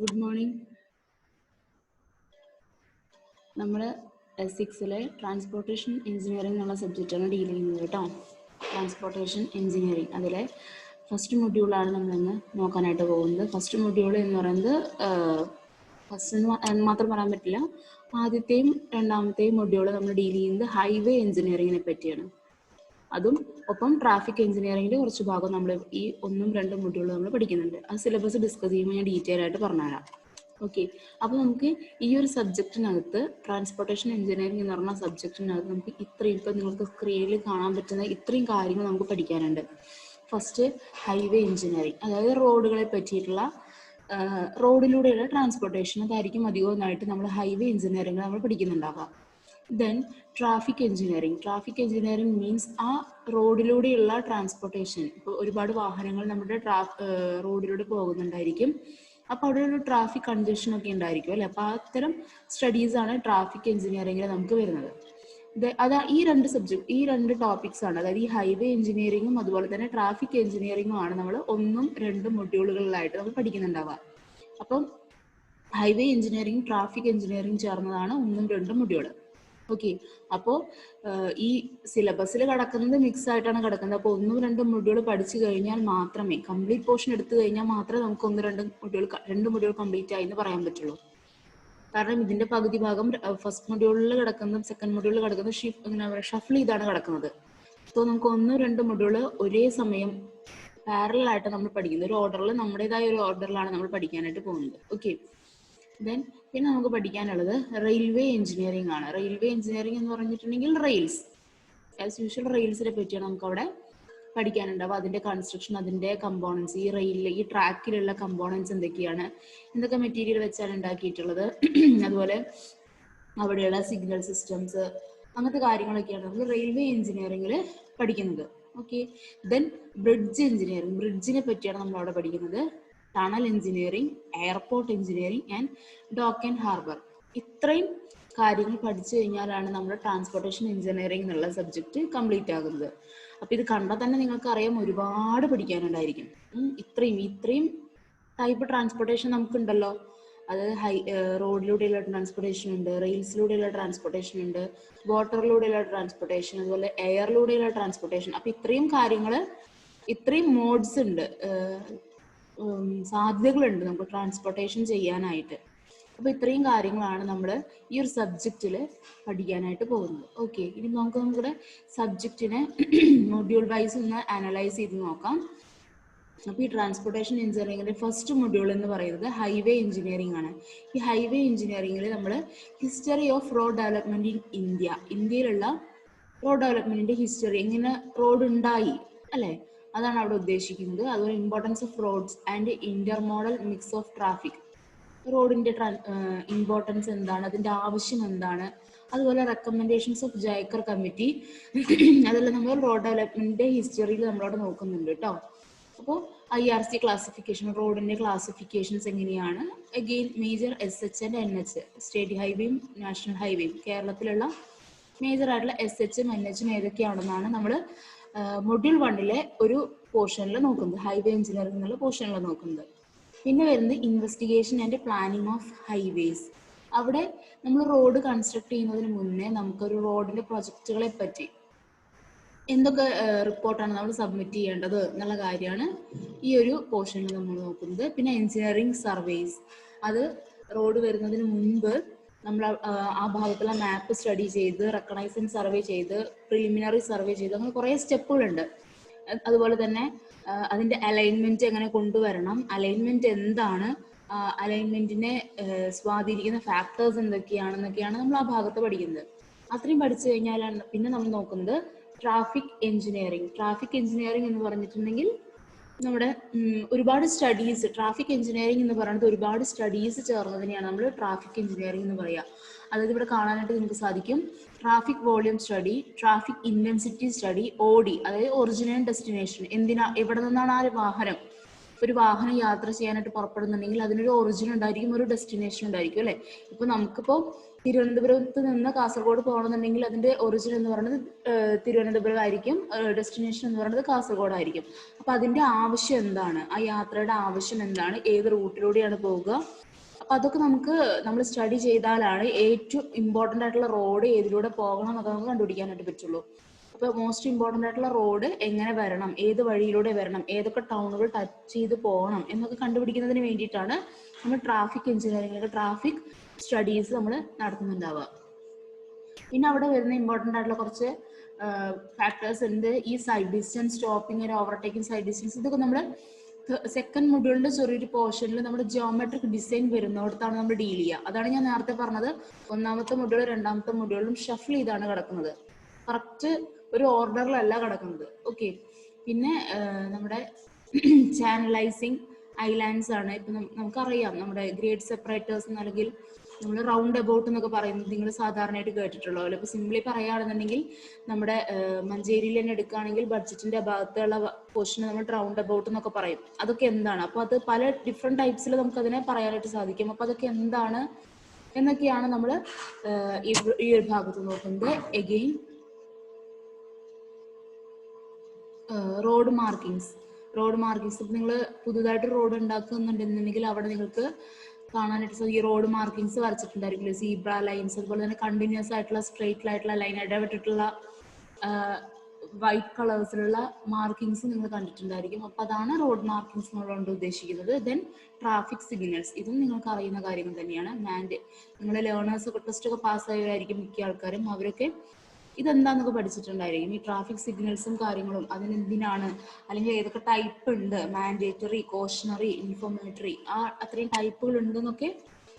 Good morning. നമ്മൾ സിക്സിലെ transportation engineering എന്നുള്ള സബ്ജക്റ്റാണ് ഡീൽ ചെയ്യുന്നത് കേട്ടോ. ട്രാൻസ്പോർട്ടേഷൻ എഞ്ചിനീയറിംഗ് അതിലെ ഫസ്റ്റ് മൊഡ്യൂളാണ് നമ്മളിന്ന് നോക്കാനായിട്ട് പോകുന്നത്. ഫസ്റ്റ് മൊഡ്യൂൾ എന്ന് പറയുന്നത് ഫസ്റ്റ് മാത്രം പറയാൻ പറ്റില്ല, ആദ്യത്തെയും രണ്ടാമത്തെയും മൊഡ്യൂൾ നമ്മൾ ഡീൽ ചെയ്യുന്നത് ഹൈവേ എഞ്ചിനീയറിങ്ങിനെ പറ്റിയാണ്. അതും ഒപ്പം ട്രാഫിക് എഞ്ചിനീയറിംഗിൻ്റെ കുറച്ച് ഭാഗം നമ്മൾ ഈ 1ഉം 2ഉം മൊഡ്യൂൾ നമ്മൾ പഠിക്കുന്നുണ്ട്. ആ സിലബസ് ഡിസ്കസ് ചെയ്യുമ്പോൾ ഞാൻ ഡീറ്റെയിൽ ആയിട്ട് പറഞ്ഞുതരാം. ഓക്കെ, അപ്പോൾ നമുക്ക് ഈ ഒരു സബ്ജക്റ്റിനകത്ത് ട്രാൻസ്പോർട്ടേഷൻ എഞ്ചിനീയറിംഗ് എന്ന് പറഞ്ഞ സബ്ജക്റ്റിനകത്ത് നമുക്ക് ഇത്രയും ഇപ്പം നിങ്ങൾക്ക് സ്ക്രീനിൽ കാണാൻ പറ്റുന്ന ഇത്രയും കാര്യങ്ങൾ നമുക്ക് പഠിക്കാനുണ്ട്. ഫസ്റ്റ് ഹൈവേ എഞ്ചിനീയറിംഗ്, അതായത് റോഡുകളെ പറ്റിയിട്ടുള്ള റോഡിലൂടെയുള്ള ട്രാൻസ്പോർട്ടേഷൻ, അതായിരിക്കും അധികമായിട്ട് നമ്മൾ ഹൈവേ എഞ്ചിനീയറിംഗ് നമ്മൾ പഠിക്കുന്നുണ്ടാവുക. Then traffic engineering. Traffic engineering means ആ റോഡിലൂടെയുള്ള ട്രാൻസ്പോർട്ടേഷൻ. ഇപ്പോൾ ഒരുപാട് വാഹനങ്ങൾ നമ്മുടെ റോഡിലൂടെ പോകുന്നുണ്ടായിരിക്കും. അപ്പോൾ അവിടെ ഒരു ട്രാഫിക് കൺജഷൻ ഒക്കെ ഉണ്ടായിരിക്കും അല്ലേ. അപ്പോൾ അത്തരം സ്റ്റഡീസാണ് ട്രാഫിക് എഞ്ചിനീയറിംഗിൽ നമുക്ക് വരുന്നത്. ഈ രണ്ട് ടോപ്പിക്സ് ആണ്, അതായത് ഈ ഹൈവേ എഞ്ചിനീയറിംഗും അതുപോലെ തന്നെ ട്രാഫിക് എഞ്ചിനീയറിംഗും ആണ് നമ്മൾ 1ഉം 2ഉം മൊഡ്യൂളുകളിലായിട്ട് നമ്മൾ പഠിക്കുന്നുണ്ടാവുക. അപ്പം ഹൈവേ എഞ്ചിനീയറിംഗ് ട്രാഫിക് എഞ്ചിനീയറിംഗ് ചേർന്നതാണ് 1ഉം 2ഉം മൊഡ്യൂൾ. ഓക്കെ, അപ്പോൾ ഈ സിലബസിൽ കിടക്കുന്നത് മിക്സ് ആയിട്ടാണ് കിടക്കുന്നത്. അപ്പോൾ 1ഉം 2ഉം മൊഡ്യൂൾ പഠിച്ചു കഴിഞ്ഞാൽ മാത്രമേ, കംപ്ലീറ്റ് പോർഷൻ എടുത്തു കഴിഞ്ഞാൽ മാത്രമേ നമുക്ക് 2 മൊഡ്യൂൾ കംപ്ലീറ്റ് ആയി എന്ന് പറയാൻ പറ്റുള്ളൂ. കാരണം ഇതിന്റെ പകുതി ഭാഗം ഫസ്റ്റ് മൊഡ്യൂളിൽ കിടക്കുന്നതും സെക്കൻഡ് മൊഡ്യൂളിൽ കിടക്കുന്നത് ഷഫിൾ ചെയ്താണ് കിടക്കുന്നത്. അപ്പോൾ നമുക്ക് 1ഉം 2ഉം മൊഡ്യൂൾ ഒരേ സമയം പാരലൽ ആയിട്ട് നമ്മൾ പഠിക്കുന്നത്. ഒരു ഓർഡറിൽ, നമ്മുടേതായ ഒരു ഓർഡറിലാണ് നമ്മൾ പഠിക്കാനായിട്ട് പോകുന്നത്. ഓക്കെ, ദെൻ പിന്നെ നമുക്ക് പഠിക്കാനുള്ളത് റെയിൽവേ എഞ്ചിനീയറിംഗ് ആണ്. റെയിൽവേ എഞ്ചിനീയറിംഗ് എന്ന് പറഞ്ഞിട്ടുണ്ടെങ്കിൽ റെയിൽസ്, ആസ് യൂഷ്വൽ റെയിൽസിനെ പറ്റിയാണ് നമുക്ക് അവിടെ പഠിക്കാനുണ്ടാവും. അതിന്റെ കൺസ്ട്രക്ഷൻ, അതിന്റെ കമ്പോണൻസ്, ഈ റെയിലിലെ ഈ ട്രാക്കിലുള്ള കമ്പോണൻസ് എന്തൊക്കെയാണ്, എന്തൊക്കെ മെറ്റീരിയൽ വെച്ചാണ് ഉണ്ടാക്കിയിട്ടുള്ളത്, അതുപോലെ അവിടെയുള്ള സിഗ്നൽ സിസ്റ്റംസ്, അങ്ങനത്തെ കാര്യങ്ങളൊക്കെയാണ് നമ്മൾ റെയിൽവേ എഞ്ചിനീയറിംഗിൽ പഠിക്കുന്നത്. Okay, then bridge engineering. ബ്രിഡ്ജിനെ പറ്റിയാണ് നമ്മൾ അവിടെ പഠിക്കുന്നത്. Tunnel engineering, airport engineering and dock and harbour. ഇത്രയും കാര്യങ്ങൾ പഠിച്ചു കഴിഞ്ഞാലാണ് നമ്മുടെ ട്രാൻസ്പോർട്ടേഷൻ എഞ്ചിനീയറിംഗ് എന്നുള്ള സബ്ജക്റ്റ് കംപ്ലീറ്റ് ആകുന്നത്. അപ്പോൾ ഇത് കണ്ടാൽ തന്നെ നിങ്ങൾക്ക് അറിയാം ഒരുപാട് പഠിക്കാനുണ്ടായിരിക്കും. ഇത്രയും ടൈപ്പ് ട്രാൻസ്പോർട്ടേഷൻ നമുക്കുണ്ടല്ലോ. അത് റോഡിലൂടെയുള്ള ട്രാൻസ്പോർട്ടേഷൻ ഉണ്ട്, റെയിൽസിലൂടെയുള്ള ട്രാൻസ്പോർട്ടേഷൻ ഉണ്ട്, വാട്ടറിലൂടെയുള്ള ട്രാൻസ്പോർട്ടേഷൻ, അതുപോലെ എയറിലൂടെയുള്ള ട്രാൻസ്പോർട്ടേഷൻ. അപ്പോൾ ഇത്രയും കാര്യങ്ങൾ, ഇത്രയും മോഡ്സ് ഉണ്ട്, സാധ്യതകളുണ്ട് നമുക്ക് ട്രാൻസ്പോർട്ടേഷൻ ചെയ്യാനായിട്ട്. അപ്പോൾ ഇത്രയും കാര്യങ്ങളാണ് നമ്മൾ ഈ ഒരു സബ്ജക്റ്റിൽ പഠിക്കാനായിട്ട് പോകുന്നത്. ഓക്കെ, ഇനി നമുക്ക് നമ്മുടെ സബ്ജക്റ്റിനെ മൊഡ്യൂൾ വൈസ് ഒന്ന് അനലൈസ് ചെയ്ത് നോക്കാം. അപ്പോൾ ഈ ട്രാൻസ്പോർട്ടേഷൻ എഞ്ചിനീയറിംഗിന്റെ ഫസ്റ്റ് മൊഡ്യൂൾ എന്ന് പറയുന്നത് ഹൈവേ എഞ്ചിനീയറിംഗ് ആണ്. ഈ ഹൈവേ എഞ്ചിനീയറിംഗിൽ നമ്മൾ history of road development in ഇന്ത്യയിലുള്ള റോഡ് ഡെവലപ്മെന്റിന്റെ ഹിസ്റ്ററി, എങ്ങനെ റോഡ് ഉണ്ടായി അല്ലേ, അതാണ് അവിടെ ഉദ്ദേശിക്കുന്നത്. അതുപോലെ importance of roads and intermodal mix of traffic. റോഡിന്റെ ഇമ്പോർട്ടൻസ് എന്താണ്, അതിന്റെ ആവശ്യം എന്താണ്, അതുപോലെ റെക്കമെൻഡേഷൻസ് ഓഫ് ജൈക്കർ കമ്മിറ്റി, അതെല്ലാം നമ്മൾ റോഡ് ഡെവലപ്മെന്റിന്റെ ഹിസ്റ്ററിയിൽ നമ്മളവിടെ നോക്കുന്നുണ്ട് കേട്ടോ. അപ്പോൾ IRC ക്ലാസിഫിക്കേഷൻ, റോഡിന്റെ ക്ലാസിഫിക്കേഷൻസ് എങ്ങനെയാണ്, again major SH and NH, state ഹൈവേയും നാഷണൽ ഹൈവേയും, കേരളത്തിലുള്ള മേജർ ആയിട്ടുള്ള SHും NHും ഏതൊക്കെയാണെന്നാണ് നമ്മൾ മൊഡ്യൂൾ 1ലെ ഒരു പോർഷനിൽ നോക്കുന്നത്, ഹൈവേ എഞ്ചിനീയറിംഗ് എന്നുള്ള പോർഷനിൽ നോക്കുന്നത്. പിന്നെ വരുന്നത് investigation and planning of highways. അവിടെ നമ്മൾ റോഡ് കൺസ്ട്രക്ട് ചെയ്യുന്നതിന് മുന്നേ നമുക്കൊരു റോഡിന്റെ പ്രൊജക്റ്റുകളെ പറ്റി എന്തൊക്കെ റിപ്പോർട്ടാണ് നമ്മൾ സബ്മിറ്റ് ചെയ്യേണ്ടത് എന്നുള്ള കാര്യമാണ് ഈ ഒരു പോർഷനിൽ നമ്മൾ നോക്കുന്നത്. പിന്നെ എഞ്ചിനീയറിംഗ് സർവേസ്, അത് റോഡ് വരുന്നതിന് മുൻപ് നമ്മൾ ആ ഭാഗത്തുള്ള മാപ്പ് സ്റ്റഡി ചെയ്ത്, റെക്കഗ്നൈസിങ് സർവേ ചെയ്ത്, പ്രിലിമിനറി സർവേ ചെയ്ത്, അങ്ങനെ കുറേ സ്റ്റെപ്പുകളുണ്ട്. അതുപോലെ തന്നെ അതിന്റെ അലൈൻമെന്റ് എങ്ങനെ കൊണ്ടുവരണം, അലൈൻമെന്റ് എന്താണ്, അലൈൻമെന്റിനെ സ്വാധീനിക്കുന്ന ഫാക്ടേഴ്സ് എന്തൊക്കെയാണെന്നൊക്കെയാണ് നമ്മൾ ആ ഭാഗത്ത് പഠിക്കുന്നത്. അത്രയും പഠിച്ചു കഴിഞ്ഞാലാണ് പിന്നെ നമ്മൾ നോക്കുന്നത് ട്രാഫിക് എഞ്ചിനീയറിംഗ്. ട്രാഫിക് എഞ്ചിനീയറിംഗ് എന്ന് പറഞ്ഞിട്ടുണ്ടെങ്കിൽ നമ്മുടെ ഒരുപാട് സ്റ്റഡീസ്, ട്രാഫിക് എഞ്ചിനീയറിംഗ് എന്ന് പറയുന്നത് ഒരുപാട് സ്റ്റഡീസ് ചേർന്നതിനെയാണ് നമ്മൾ ട്രാഫിക് എഞ്ചിനീയറിംഗ് എന്ന് പറയുക. അതായത് ഇവിടെ കാണാനായിട്ട് നിങ്ങൾക്ക് സാധിക്കും traffic volume study, traffic intensity study, OD, അതായത് ഒറിജിൻ ആൻഡ് ഡെസ്റ്റിനേഷൻ. എവിടെ നിന്നാണ് ഒരു വാഹനം യാത്ര ചെയ്യാനായിട്ട് പുറപ്പെടുന്നുണ്ടെങ്കിൽ അതിനൊരു ഒറിജിൻ ഉണ്ടായിരിക്കും, ഒരു ഡെസ്റ്റിനേഷൻ ഉണ്ടായിരിക്കും അല്ലെ. ഇപ്പൊ നമുക്കിപ്പോ തിരുവനന്തപുരത്ത് നിന്ന് കാസർഗോഡ് പോകണമെന്നുണ്ടെങ്കിൽ അതിന്റെ ഒറിജിൻ എന്ന് പറയുന്നത് തിരുവനന്തപുരം ആയിരിക്കും, ഡെസ്റ്റിനേഷൻ എന്ന് പറയുന്നത് കാസർഗോഡ് ആയിരിക്കും. അപ്പൊ അതിന്റെ ആവശ്യം എന്താണ്, ആ യാത്രയുടെ ആവശ്യം എന്താണ്, ഏത് റൂട്ടിലൂടെയാണ് പോവുക, അപ്പൊ അതൊക്കെ നമ്മൾ സ്റ്റഡി ചെയ്താലാണ് ഏറ്റവും ഇമ്പോർട്ടൻ്റ് ആയിട്ടുള്ള റോഡ് ഏതിലൂടെ പോകണം എന്നൊക്കെ നമുക്ക് കണ്ടുപിടിക്കാനായിട്ട് പറ്റുള്ളൂ. അപ്പൊ മോസ്റ്റ് ഇമ്പോർട്ടൻ്റ് ആയിട്ടുള്ള റോഡ് എങ്ങനെ വരണം, ഏത് വഴിയിലൂടെ വരണം, ഏതൊക്കെ ടൗണുകൾ ടച്ച് ചെയ്ത് പോകണം എന്നൊക്കെ കണ്ടുപിടിക്കുന്നതിന് വേണ്ടിയിട്ടാണ് നമ്മൾ ട്രാഫിക് എഞ്ചിനീയറിംഗിലൊക്കെ ട്രാഫിക് സ്റ്റഡീസ് നമ്മൾ നടത്തുന്നുണ്ടാവുക. പിന്നെ അവിടെ വരുന്ന ഇമ്പോർട്ടൻ്റ് ആയിട്ടുള്ള കുറച്ച് ഫാക്ടേഴ്സ് ഉണ്ട്. ഈ sight distance, stopping, overtaking, sight distance, ഇതൊക്കെ നമ്മൾ സെക്കൻഡ് മൊഡ്യൂളിന്റെ ചെറിയൊരു പോർഷനിൽ നമ്മുടെ ജിയോമെട്രിക് ഡിസൈൻ വരുന്നിടത്താണ് നമ്മൾ ഡീൽ ചെയ്യുക. അതാണ് ഞാൻ നേരത്തെ പറഞ്ഞത്, ഒന്നാമത്തെ മൊഡ്യൂൾ രണ്ടാമത്തെ മൊഡ്യൂളിലും ഷഫിൾ ചെയ്താണ് കിടക്കുന്നത്, കറക്റ്റ് ഒരു ഓർഡറിലല്ല കിടക്കുന്നത്. ഓക്കെ. പിന്നെ നമ്മുടെ ചാനലൈസിങ് ഐലാൻഡ്സ് ആണ്. ഇപ്പൊ നമുക്കറിയാം നമ്മുടെ ഗ്രേഡ് സെപ്പറേറ്റേഴ്സ് അല്ലെങ്കിൽ നമ്മൾ റൗണ്ട് അബൌട്ട് എന്നൊക്കെ പറയുന്നത് നിങ്ങൾ സാധാരണയായിട്ട് കേട്ടിട്ടുള്ളൂ. ഇപ്പൊ സിംപ്ലി പറയുകയാണെന്നുണ്ടെങ്കിൽ നമ്മുടെ മഞ്ചേരിയിൽ തന്നെ എടുക്കുകയാണെങ്കിൽ ബഡ്ജറ്റിന്റെ ഭാഗത്തുള്ള പോർഷന് നമ്മൾ റൗണ്ട് അബൌട്ട് എന്നൊക്കെ പറയും. അതൊക്കെ എന്താണ്? അപ്പൊ അത് പല ഡിഫറെന്റ് ടൈപ്സിൽ നമുക്ക് അതിനെ പറയാനായിട്ട് സാധിക്കും. അപ്പൊ അതൊക്കെ എന്താണ് എന്നൊക്കെയാണ് നമ്മൾ ഈ ഒരു ഭാഗത്ത് നോക്കുന്നത്. Again road markings. ഇപ്പൊ നിങ്ങൾ പുതുതായിട്ട് റോഡ് ഉണ്ടാക്കുന്നുണ്ടെന്നുണ്ടെങ്കിൽ അവിടെ നിങ്ങൾക്ക് കാണാനായിട്ട് ഈ റോഡ് മാർക്കിങ്സ് വരച്ചിട്ടുണ്ടായിരിക്കും, സീബ്ര ലൈൻസ്, അതുപോലെ തന്നെ കണ്ടിന്യൂസ് ആയിട്ടുള്ള സ്ട്രെയിറ്റ് ആയിട്ടുള്ള ലൈൻ, ഇടവിട്ടിട്ടുള്ള വൈറ്റ് കളേഴ്സിലുള്ള മാർക്കിങ്സ് നിങ്ങൾ കണ്ടിട്ടുണ്ടായിരിക്കും. അപ്പൊ അതാണ് റോഡ് മാർക്കിങ്സ് എന്നുള്ളത് ഉദ്ദേശിക്കുന്നത്. ദെൻ ട്രാഫിക് സിഗ്നൽസ്, ഇതും നിങ്ങൾക്ക് അറിയുന്ന കാര്യങ്ങൾ തന്നെയാണ്. നിങ്ങൾ ലേണേഴ്സ് ഒക്കെ ടെസ്റ്റ് ഒക്കെ പാസ്സായവരായിരിക്കും മിക്ക ആൾക്കാരും. അവരൊക്കെ ഇതെന്താന്നൊക്കെ പഠിച്ചിട്ടുണ്ടായിരിക്കും. ഈ ട്രാഫിക് സിഗ്നൽസും കാര്യങ്ങളും അതിനെന്തിനാണ്, അല്ലെങ്കിൽ ഏതൊക്കെ ടൈപ്പ് ഉണ്ട്, മാൻഡേറ്ററി, കോഷണറി, ഇൻഫോർമേറ്ററി, അത്രയും ടൈപ്പുകൾ ഉണ്ടെന്നൊക്കെ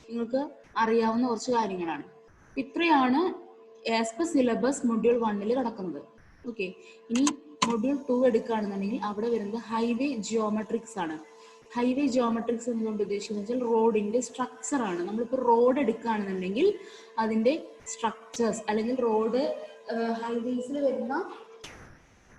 നിങ്ങൾക്ക് അറിയാവുന്ന കുറച്ച് കാര്യങ്ങളാണ്. ഇത്രയാണ് ആസ് പെർ സിലബസ് മൊഡ്യൂൾ 1 കിടക്കുന്നത്. ഓക്കെ. ഇനി മൊഡ്യൂൾ 2 എടുക്കുകയാണെന്നുണ്ടെങ്കിൽ അവിടെ വരുന്നത് ഹൈവേ ജിയോമെട്രിക്സ് ആണ്. ഹൈവേ ജിയോമെട്രിക്സ് എന്നുകൊണ്ട് ഉദ്ദേശിക്കുന്നത് വെച്ചാൽ റോഡിന്റെ സ്ട്രക്ചർ ആണ്. നമ്മളിപ്പോൾ റോഡ് എടുക്കുകയാണെന്നുണ്ടെങ്കിൽ അതിന്റെ സ്ട്രക്ചേഴ്സ് അല്ലെങ്കിൽ റോഡ് ഹൈവേസിൽ വരുന്ന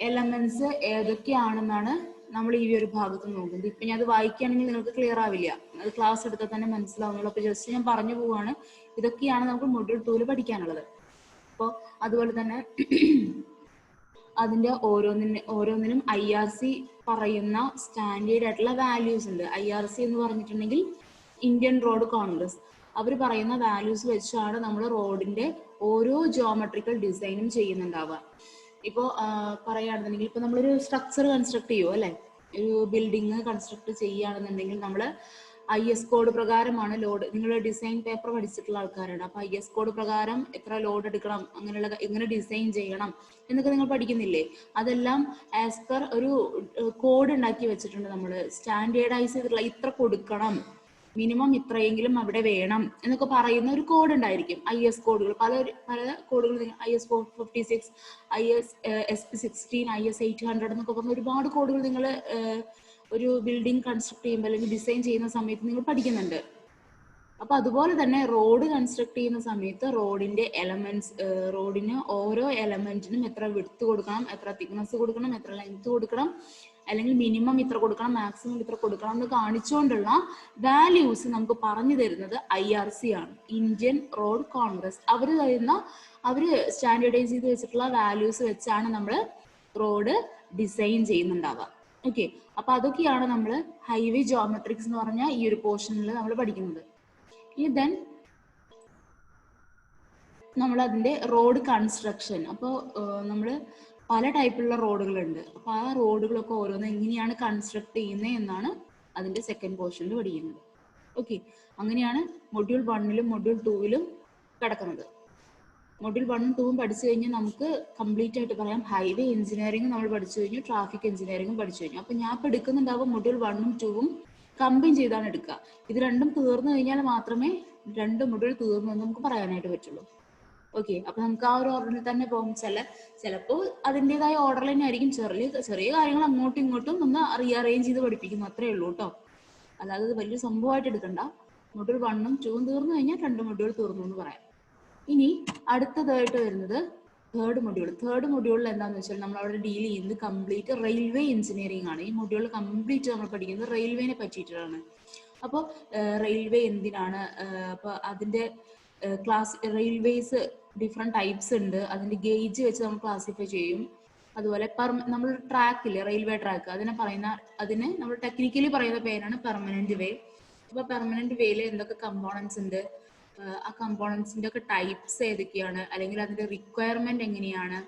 എലമെന്റ്സ് ഏതൊക്കെയാണെന്നാണ് നമ്മൾ ഈ ഒരു ഭാഗത്ത് നോക്കുന്നത്. ഇപ്പൊ ഞാൻ അത് വായിക്കുകയാണെങ്കിൽ നിങ്ങൾക്ക് ക്ലിയർ ആവില്ല, അത് ക്ലാസ് എടുത്താൽ തന്നെ മനസ്സിലാവുന്നുള്ളൂ. അപ്പൊ ജസ്റ്റ് ഞാൻ പറഞ്ഞു പോവാണ്, ഇതൊക്കെയാണ് നമുക്ക് മൊഡ്യൂൾ 2 പഠിക്കാനുള്ളത്. അപ്പോൾ അതുപോലെ തന്നെ അതിന്റെ ഓരോന്നിനും IRC പറയുന്ന സ്റ്റാൻഡേർഡ് ആയിട്ടുള്ള വാല്യൂസ് ഉണ്ട്. IRC എന്ന് പറഞ്ഞിട്ടുണ്ടെങ്കിൽ ഇന്ത്യൻ റോഡ് കോൺഗ്രസ്, അവർ പറയുന്ന വാല്യൂസ് വെച്ചാണ് നമ്മൾ റോഡിന്റെ ഓരോ ജിയോമെട്രിക്കൽ ഡിസൈനും ചെയ്യുന്നുണ്ടാവുക. ഇപ്പോൾ പറയുകയാണെന്നുണ്ടെങ്കിൽ ഇപ്പൊ നമ്മളൊരു സ്ട്രക്ചർ കൺസ്ട്രക്ട് ചെയ്യുമോ അല്ലെ, ഒരു ബിൽഡിങ് കൺസ്ട്രക്ട് ചെയ്യുകയാണെന്നുണ്ടെങ്കിൽ നമ്മൾ IS കോഡ് പ്രകാരമാണ് ലോഡ്. നിങ്ങൾ ഡിസൈൻ പേപ്പർ പഠിച്ചിട്ടുള്ള ആൾക്കാരാണ്. അപ്പൊ IS കോഡ് പ്രകാരം എത്ര ലോഡ് എടുക്കണം, അങ്ങനെയുള്ള എങ്ങനെ ഡിസൈൻ ചെയ്യണം എന്നൊക്കെ നിങ്ങൾ പഠിക്കുന്നില്ലേ? അതെല്ലാം ആസ് പെർ ഒരു കോഡ് ഉണ്ടാക്കി വെച്ചിട്ടുണ്ട്. നമ്മൾ സ്റ്റാൻഡേർഡൈസ് ചെയ്തിട്ടുള്ള ഇത്ര കൊടുക്കണം, മിനിമം ഇത്രയെങ്കിലും അവിടെ വേണം എന്നൊക്കെ പറയുന്ന ഒരു കോഡ് ഉണ്ടായിരിക്കും. IS കോഡുകൾ പല കോഡുകൾ, IS 456, IS SP16, IS 800 എന്നൊക്കെ പറഞ്ഞ ഒരുപാട് കോഡുകൾ നിങ്ങൾ ഒരു ബിൽഡിംഗ് കൺസ്ട്രക്ട് ചെയ്യുമ്പോൾ അല്ലെങ്കിൽ ഡിസൈൻ ചെയ്യുന്ന സമയത്ത് നിങ്ങൾ പഠിക്കുന്നുണ്ട്. അപ്പൊ അതുപോലെ തന്നെ റോഡ് കൺസ്ട്രക്ട് ചെയ്യുന്ന സമയത്ത് റോഡിന്റെ എലമെന്റ്സ്, റോഡിന് ഓരോ എലമെന്റിനും എത്ര വിഡ്ത്ത് കൊടുക്കണം, എത്ര തിക്നെസ് കൊടുക്കണം, എത്ര ലെങ്ത് കൊടുക്കണം, അല്ലെങ്കിൽ മിനിമം ഇത്ര കൊടുക്കണം, മാക്സിമം ഇത്ര കൊടുക്കണം എന്ന് കാണിച്ചുകൊണ്ടുള്ള വാല്യൂസ് നമുക്ക് പറഞ്ഞു തരുന്നത് IRC ആണ്, ഇന്ത്യൻ റോഡ് കോൺഗ്രസ്. അവര് സ്റ്റാൻഡേർഡൈസ് ചെയ്ത് വെച്ചിട്ടുള്ള വാല്യൂസ് വെച്ചാണ് നമ്മൾ റോഡ് ഡിസൈൻ ചെയ്യുന്നുണ്ടാവുക. ഓക്കെ. അപ്പൊ അതൊക്കെയാണ് നമ്മൾ ഹൈവേ ജിയോമെട്രിക്സ് എന്ന് പറഞ്ഞ ഈ ഒരു പോർഷനിൽ നമ്മൾ പഠിക്കുന്നത്. ഇനി ദെൻ നമ്മൾ അതിന്റെ റോഡ് കൺസ്ട്രക്ഷൻ. അപ്പോൾ നമ്മൾ പല ടൈപ്പിലുള്ള റോഡുകളുണ്ട്. അപ്പൊ ആ റോഡുകളൊക്കെ ഓരോന്ന് എങ്ങനെയാണ് കൺസ്ട്രക്ട് ചെയ്യുന്നത് എന്നാണ് അതിന്റെ സെക്കൻഡ് പോർഷനിൽ പഠിക്കുന്നത്. ഓക്കെ. അങ്ങനെയാണ് മൊഡ്യൂൾ 1 മൊഡ്യൂൾ 2 കിടക്കുന്നത്. മൊഡ്യൂൾ 1 2 പഠിച്ചു കഴിഞ്ഞാൽ നമുക്ക് കംപ്ലീറ്റ് ആയിട്ട് പറയാം ഹൈവേ എഞ്ചിനീയറിംഗ് നമ്മൾ പഠിച്ചു കഴിഞ്ഞു, ട്രാഫിക് എഞ്ചിനീയറിംഗും പഠിച്ചു കഴിഞ്ഞു. അപ്പൊ ഞാൻ ഇപ്പൊ എടുക്കുന്നുണ്ടാവും മൊഡ്യൂൾ 1 2 കമ്പൈൻ ചെയ്താണ് എടുക്കുക. ഇത് രണ്ടും തീർന്നു കഴിഞ്ഞാൽ മാത്രമേ 2 മൊഡ്യൂൾ തീർന്നു എന്ന് നമുക്ക് പറയാനായിട്ട് പറ്റുള്ളൂ. ഓക്കെ. അപ്പൊ നമുക്ക് ആ ഒരു ഓർഡറിൽ തന്നെ പോകും. ചിലപ്പോൾ അതിൻ്റെതായ ഓർഡറിൽ തന്നെ ആയിരിക്കും. ചെറിയ കാര്യങ്ങൾ അങ്ങോട്ടും ഇങ്ങോട്ടും ഒന്ന് റീഅറേഞ്ച് ചെയ്ത് പഠിപ്പിക്കുന്നു, അത്രേ ഉള്ളൂ കേട്ടോ. അല്ലാതെ ഇത് വലിയ സംഭവമായിട്ട് എടുക്കണ്ട. മൊഡ്യൂൾ 1 2 തീർന്നു കഴിഞ്ഞാൽ 2 മൊഡ്യൂൾ തീർന്നു എന്ന് പറയാം. ഇനി അടുത്തതായിട്ട് വരുന്നത് തേർഡ് മൊഡ്യൂളിൽ എന്താണെന്ന് വെച്ചാൽ നമ്മൾ അവിടെ ഡീൽ ചെയ്യുന്നത് കംപ്ലീറ്റ് റെയിൽവേ എഞ്ചിനീയറിംഗ് ആണ്. ഈ മൊഡ്യൂൾ കംപ്ലീറ്റ് നമ്മൾ പഠിക്കുന്നത് റെയിൽവേനെ പറ്റിയിട്ടാണ്. അപ്പോൾ റെയിൽവേ എന്തിനാണ്, അപ്പോൾ അതിന്റെ റെയിൽവേസ് ഡിഫറെന്റ് ടൈപ്സ് ഉണ്ട്, അതിന്റെ ഗേജ് വെച്ച് നമ്മൾ ക്ലാസിഫൈ ചെയ്യും. അതുപോലെ നമ്മൾ ട്രാക്കില്ലേ, റെയിൽവേ ട്രാക്ക്, അതിനെ നമ്മൾ ടെക്നിക്കലി പറയുന്ന പേരാണ് പെർമനന്റ് വേ. അപ്പൊ പെർമനന്റ് വേയിൽ എന്തൊക്കെ കമ്പോണൻസ് ഉണ്ട്, ആ കമ്പോണൻസിന്റെ ഒക്കെ ടൈപ്സ് ഏതൊക്കെയാണ്, അല്ലെങ്കിൽ അതിന്റെ റിക്വയർമെന്റ് എങ്ങനെയാണ്,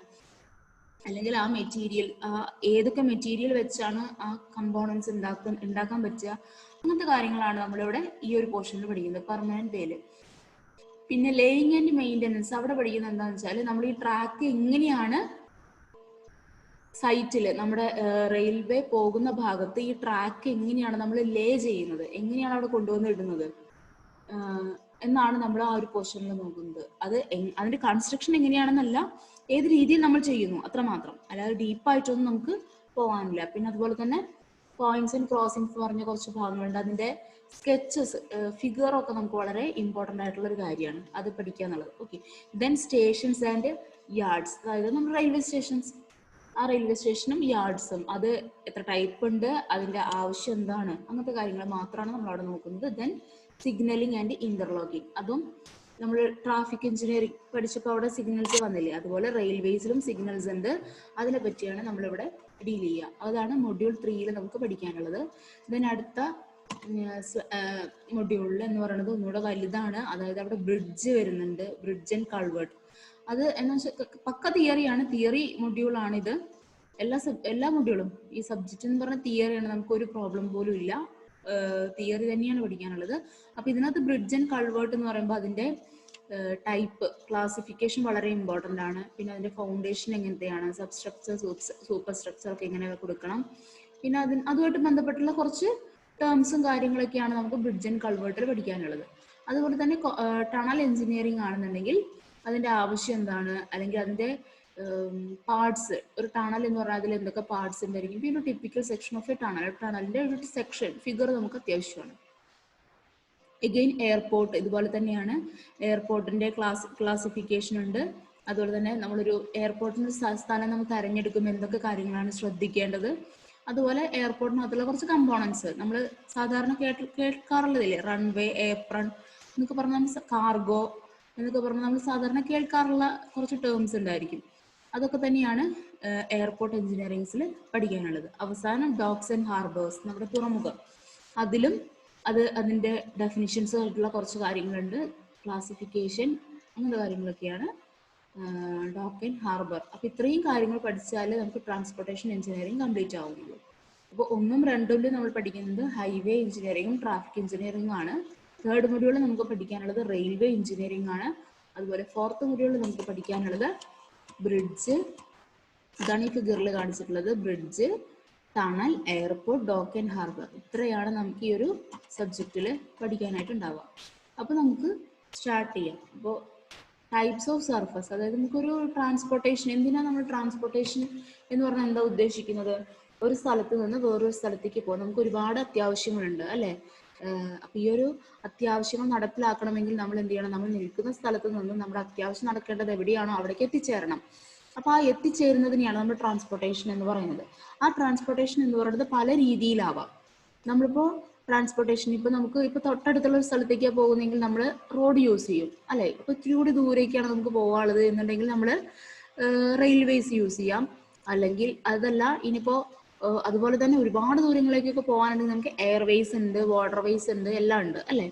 അല്ലെങ്കിൽ ആ മെറ്റീരിയൽ ഏതൊക്കെ മെറ്റീരിയൽ വെച്ചാണ് ആ കമ്പോണൻസ് ഉണ്ടാക്കാൻ പറ്റുക, അങ്ങനത്തെ കാര്യങ്ങളാണ് നമ്മളിവിടെ ഈ ഒരു പോർഷനിൽ പഠിക്കുന്നത് പെർമനന്റ് വേയിൽ. പിന്നെ ലേയിങ് ആൻഡ് മെയിൻ്റനൻസ് അവിടെ പഠിക്കുന്നത് എന്താണെന്ന് വെച്ചാൽ നമ്മൾ ഈ ട്രാക്ക് എങ്ങനെയാണ് സൈറ്റിൽ നമ്മുടെ റെയിൽവേ പോകുന്ന ഭാഗത്ത് ഈ ട്രാക്ക് എങ്ങനെയാണ് നമ്മൾ ലേ ചെയ്യുന്നത്, എങ്ങനെയാണ് അവിടെ കൊണ്ടുവന്ന് ഇടുന്നത് എന്നാണ് നമ്മൾ ആ ഒരു പോർഷനിൽ നോക്കുന്നത്. അതിന്റെ കൺസ്ട്രക്ഷൻ എങ്ങനെയാണെന്നല്ല, ഏത് രീതിയിൽ നമ്മൾ ചെയ്യുന്നു അത്രമാത്രം, അല്ലാതെ ഡീപ്പായിട്ടൊന്നും നമുക്ക് പോകാനില്ല. പിന്നെ അതുപോലെ തന്നെ പോയിന്റ്സ് ആൻഡ് ക്രോസിംഗ്സ് പറഞ്ഞ കുറച്ച് ഭാഗങ്ങളുണ്ട്. അതിന്റെ സ്കെച്ചസ്, ഫിഗറൊക്കെ നമുക്ക് വളരെ ഇമ്പോർട്ടൻ്റ് ആയിട്ടുള്ള ഒരു കാര്യമാണ്, അത് പഠിക്കുക എന്നുള്ളത്. Okay, then stations and yards, അതായത് നമ്മുടെ റെയിൽവേ സ്റ്റേഷൻസ്, ആ റെയിൽവേ സ്റ്റേഷനും യാർഡ്സും, അത് എത്ര ടൈപ്പ് ഉണ്ട്, അതിന്റെ ആവശ്യം എന്താണ്, അങ്ങനത്തെ കാര്യങ്ങൾ മാത്രമാണ് നമ്മൾ അവിടെ നോക്കുന്നത്. ദെൻ സിഗ്നലിംഗ് ആൻഡ് ഇന്റർലോക്കിംഗ്, അതും നമ്മൾ ട്രാഫിക് എഞ്ചിനീയറിംഗ് പഠിച്ചപ്പോൾ അവിടെ സിഗ്നൽസ് വന്നില്ലേ, അതുപോലെ റെയിൽവേസിലും സിഗ്നൽസ് ഉണ്ട്, അതിനെ പറ്റിയാണ് നമ്മളിവിടെ ഡീൽ ചെയ്യുക. അതാണ് മൊഡ്യൂൾ 3 നമുക്ക് പഠിക്കാനുള്ളത്. ദെൻ അടുത്ത മൊഡ്യൂളിൽ എന്ന് പറയുന്നത് ഒന്നുകൂടെ വലുതാണ്, അതായത് അവിടെ ബ്രിഡ്ജ് വരുന്നുണ്ട്, ബ്രിഡ്ജ് ആൻഡ് കൾവേർട്ട്. അത് എന്ന് വെച്ചാൽ പക്ക തിയറിയാണ്, തിയറി മൊഡ്യൂളാണ് ഇത്. എല്ലാ മൊഡ്യൂളും ഈ സബ്ജക്റ്റ് എന്ന് പറഞ്ഞ തിയറിയാണ്, നമുക്ക് ഒരു പ്രോബ്ലം പോലും ഇല്ല, തിയറി തന്നെയാണ് പഠിക്കാനുള്ളത്. അപ്പൊ ഇതിനകത്ത് ബ്രിഡ്ജ് ആൻഡ് കൾവേർട്ട് എന്ന് പറയുമ്പോൾ അതിന്റെ ടൈപ്പ് ക്ലാസിഫിക്കേഷൻ വളരെ ഇമ്പോർട്ടൻ്റ് ആണ്. പിന്നെ അതിന്റെ ഫൗണ്ടേഷൻ എങ്ങനത്തെയാണ്, സബ്സ്ട്രക്ചർ സൂപ്പർ സ്ട്രക്ചർ ഒക്കെ എങ്ങനെ കൊടുക്കണം, പിന്നെ അതുമായിട്ട് ബന്ധപ്പെട്ടുള്ള കുറച്ച് ടേംസും കാര്യങ്ങളൊക്കെയാണ് നമുക്ക് ബ്രിഡ്ജ് ആൻഡ് കൾവേർട്ടിൽ പഠിക്കാനുള്ളത്. അതുപോലെ തന്നെ ടണൽ എഞ്ചിനീയറിംഗ് ആണെന്നുണ്ടെങ്കിൽ അതിന്റെ ആവശ്യം എന്താണ്, അല്ലെങ്കിൽ അതിന്റെ പാർട്സ്, ഒരു ടണൽ എന്ന് പറഞ്ഞാൽ അതിൽ എന്തൊക്കെ പാർട്സ് ഉണ്ടായിരിക്കും, പിന്നെ ടിപ്പിക്കൽ സെക്ഷൻ ഓഫ് എ ടണലിന്റെ ഒരു സെക്ഷൻ ഫിഗർ നമുക്ക് അത്യാവശ്യമാണ്. എഗെയിൻ എയർപോർട്ട് ഇതുപോലെ തന്നെയാണ്, എയർപോർട്ടിന്റെ ക്ലാസിഫിക്കേഷൻ ഉണ്ട്. അതുപോലെ തന്നെ നമ്മളൊരു എയർപോർട്ടിന്റെ സ്ഥലം നമുക്ക് തിരഞ്ഞെടുക്കുമ്പോൾ എന്തൊക്കെ കാര്യങ്ങളാണ് ശ്രദ്ധിക്കേണ്ടത്, അതുപോലെ എയർപോർട്ടിനകത്തുള്ള കുറച്ച് കമ്പോണൻസ് നമ്മൾ സാധാരണ കേൾക്കാറുള്ളതില്ലേ, റൺവേ, ഏപ്രൺ എന്നൊക്കെ പറഞ്ഞാൽ, കാർഗോ എന്നൊക്കെ പറഞ്ഞാൽ നമ്മൾ സാധാരണ കേൾക്കാറുള്ള കുറച്ച് ടേംസ് ഉണ്ടായിരിക്കും. അതൊക്കെ തന്നെയാണ് എയർപോർട്ട് എഞ്ചിനീയറിംഗ്സിൽ പഠിക്കാനുള്ളത്. അവസാനം ഡോക്സ് ആൻഡ് ഹാർബേഴ്സ്, നമ്മുടെ തുറമുഖം, അതിലും അതിന്റെ ഡെഫിനിഷൻസ് ആയിട്ടുള്ള കുറച്ച് കാര്യങ്ങളുണ്ട്, ക്ലാസിഫിക്കേഷൻ, അങ്ങനത്തെ കാര്യങ്ങളൊക്കെയാണ് ഡോക്ക് ആൻഡ് ഹാർബർ. അപ്പൊ ഇത്രയും കാര്യങ്ങൾ പഠിച്ചാൽ നമുക്ക് ട്രാൻസ്പോർട്ടേഷൻ എഞ്ചിനീയറിംഗ് കംപ്ലീറ്റ് ആവുന്നുള്ളൂ. അപ്പോൾ 1ഉം 2ഉം നമ്മൾ പഠിക്കുന്നത് ഹൈവേ എഞ്ചിനീയറിംഗും ട്രാഫിക് എഞ്ചിനീയറിംഗും ആണ്. 3rd മൊഡ്യൂളിൽ നമുക്ക് പഠിക്കാനുള്ളത് റെയിൽവേ എഞ്ചിനീയറിംഗ് ആണ്. അതുപോലെ 4th മൊഡ്യൂളിൽ നമുക്ക് പഠിക്കാനുള്ളത് ബ്രിഡ്ജ്, ഇതാണ് ഈ ഫിഗറിൽ കാണിച്ചിട്ടുള്ളത്, bridge, tunnel, airport, dock and harbour. ഇത്രയാണ് നമുക്ക് ഈ ഒരു സബ്ജക്റ്റിൽ പഠിക്കാനായിട്ട് ഉണ്ടാവുക. അപ്പോൾ നമുക്ക് സ്റ്റാർട്ട് ചെയ്യാം. അപ്പോൾ ടൈപ്സ് ഓഫ് സർഫസ്, അതായത് നമുക്കൊരു ട്രാൻസ്പോർട്ടേഷൻ, എന്തിനാണ് നമ്മൾ ട്രാൻസ്പോർട്ടേഷൻ എന്ന് പറഞ്ഞാൽ എന്താ ഉദ്ദേശിക്കുന്നത്, ഒരു സ്ഥലത്ത് നിന്ന് വേറൊരു സ്ഥലത്തേക്ക് പോകാൻ നമുക്ക് ഒരുപാട് അത്യാവശ്യങ്ങളുണ്ട് അല്ലേ. അപ്പൊ ഈ ഒരു അത്യാവശ്യങ്ങൾ നടപ്പിലാക്കണമെങ്കിൽ നമ്മൾ എന്ത് ചെയ്യണം, നമ്മൾ നിൽക്കുന്ന സ്ഥലത്ത് നിന്ന് നമ്മുടെ അത്യാവശ്യം നടക്കേണ്ടത് എവിടെയാണോ അവിടേക്ക് എത്തിച്ചേരണം. അപ്പൊ ആ എത്തിച്ചേരുന്നതിനെയാണ് നമ്മൾ ട്രാൻസ്പോർട്ടേഷൻ എന്ന് പറയുന്നത്. ആ ട്രാൻസ്പോർട്ടേഷൻ എന്ന് പറയുന്നത് പല രീതിയിലാവാം. നമ്മളിപ്പോ ട്രാൻസ്പോർട്ടേഷൻ ഇപ്പൊ തൊട്ടടുത്തുള്ള ഒരു സ്ഥലത്തേക്കാണ് പോകുന്നതെങ്കിൽ നമ്മൾ റോഡ് യൂസ് ചെയ്യും അല്ലെ. ഇപ്പൊ ഇത്തിരി കൂടി ദൂരേക്കാണ് നമുക്ക് പോകാനുള്ളത് എന്നുണ്ടെങ്കിൽ നമ്മൾ റെയിൽവേസ് യൂസ് ചെയ്യാം. അല്ലെങ്കിൽ അതല്ല ഇനിയിപ്പോ അതുപോലെ തന്നെ ഒരുപാട് ദൂരങ്ങളിലേക്കൊക്കെ പോകാനുണ്ടെങ്കിൽ നമുക്ക് എയർവേസ് ഉണ്ട്, വാട്ടർവേസ് ഉണ്ട്, എല്ലാം ഉണ്ട് അല്ലെ.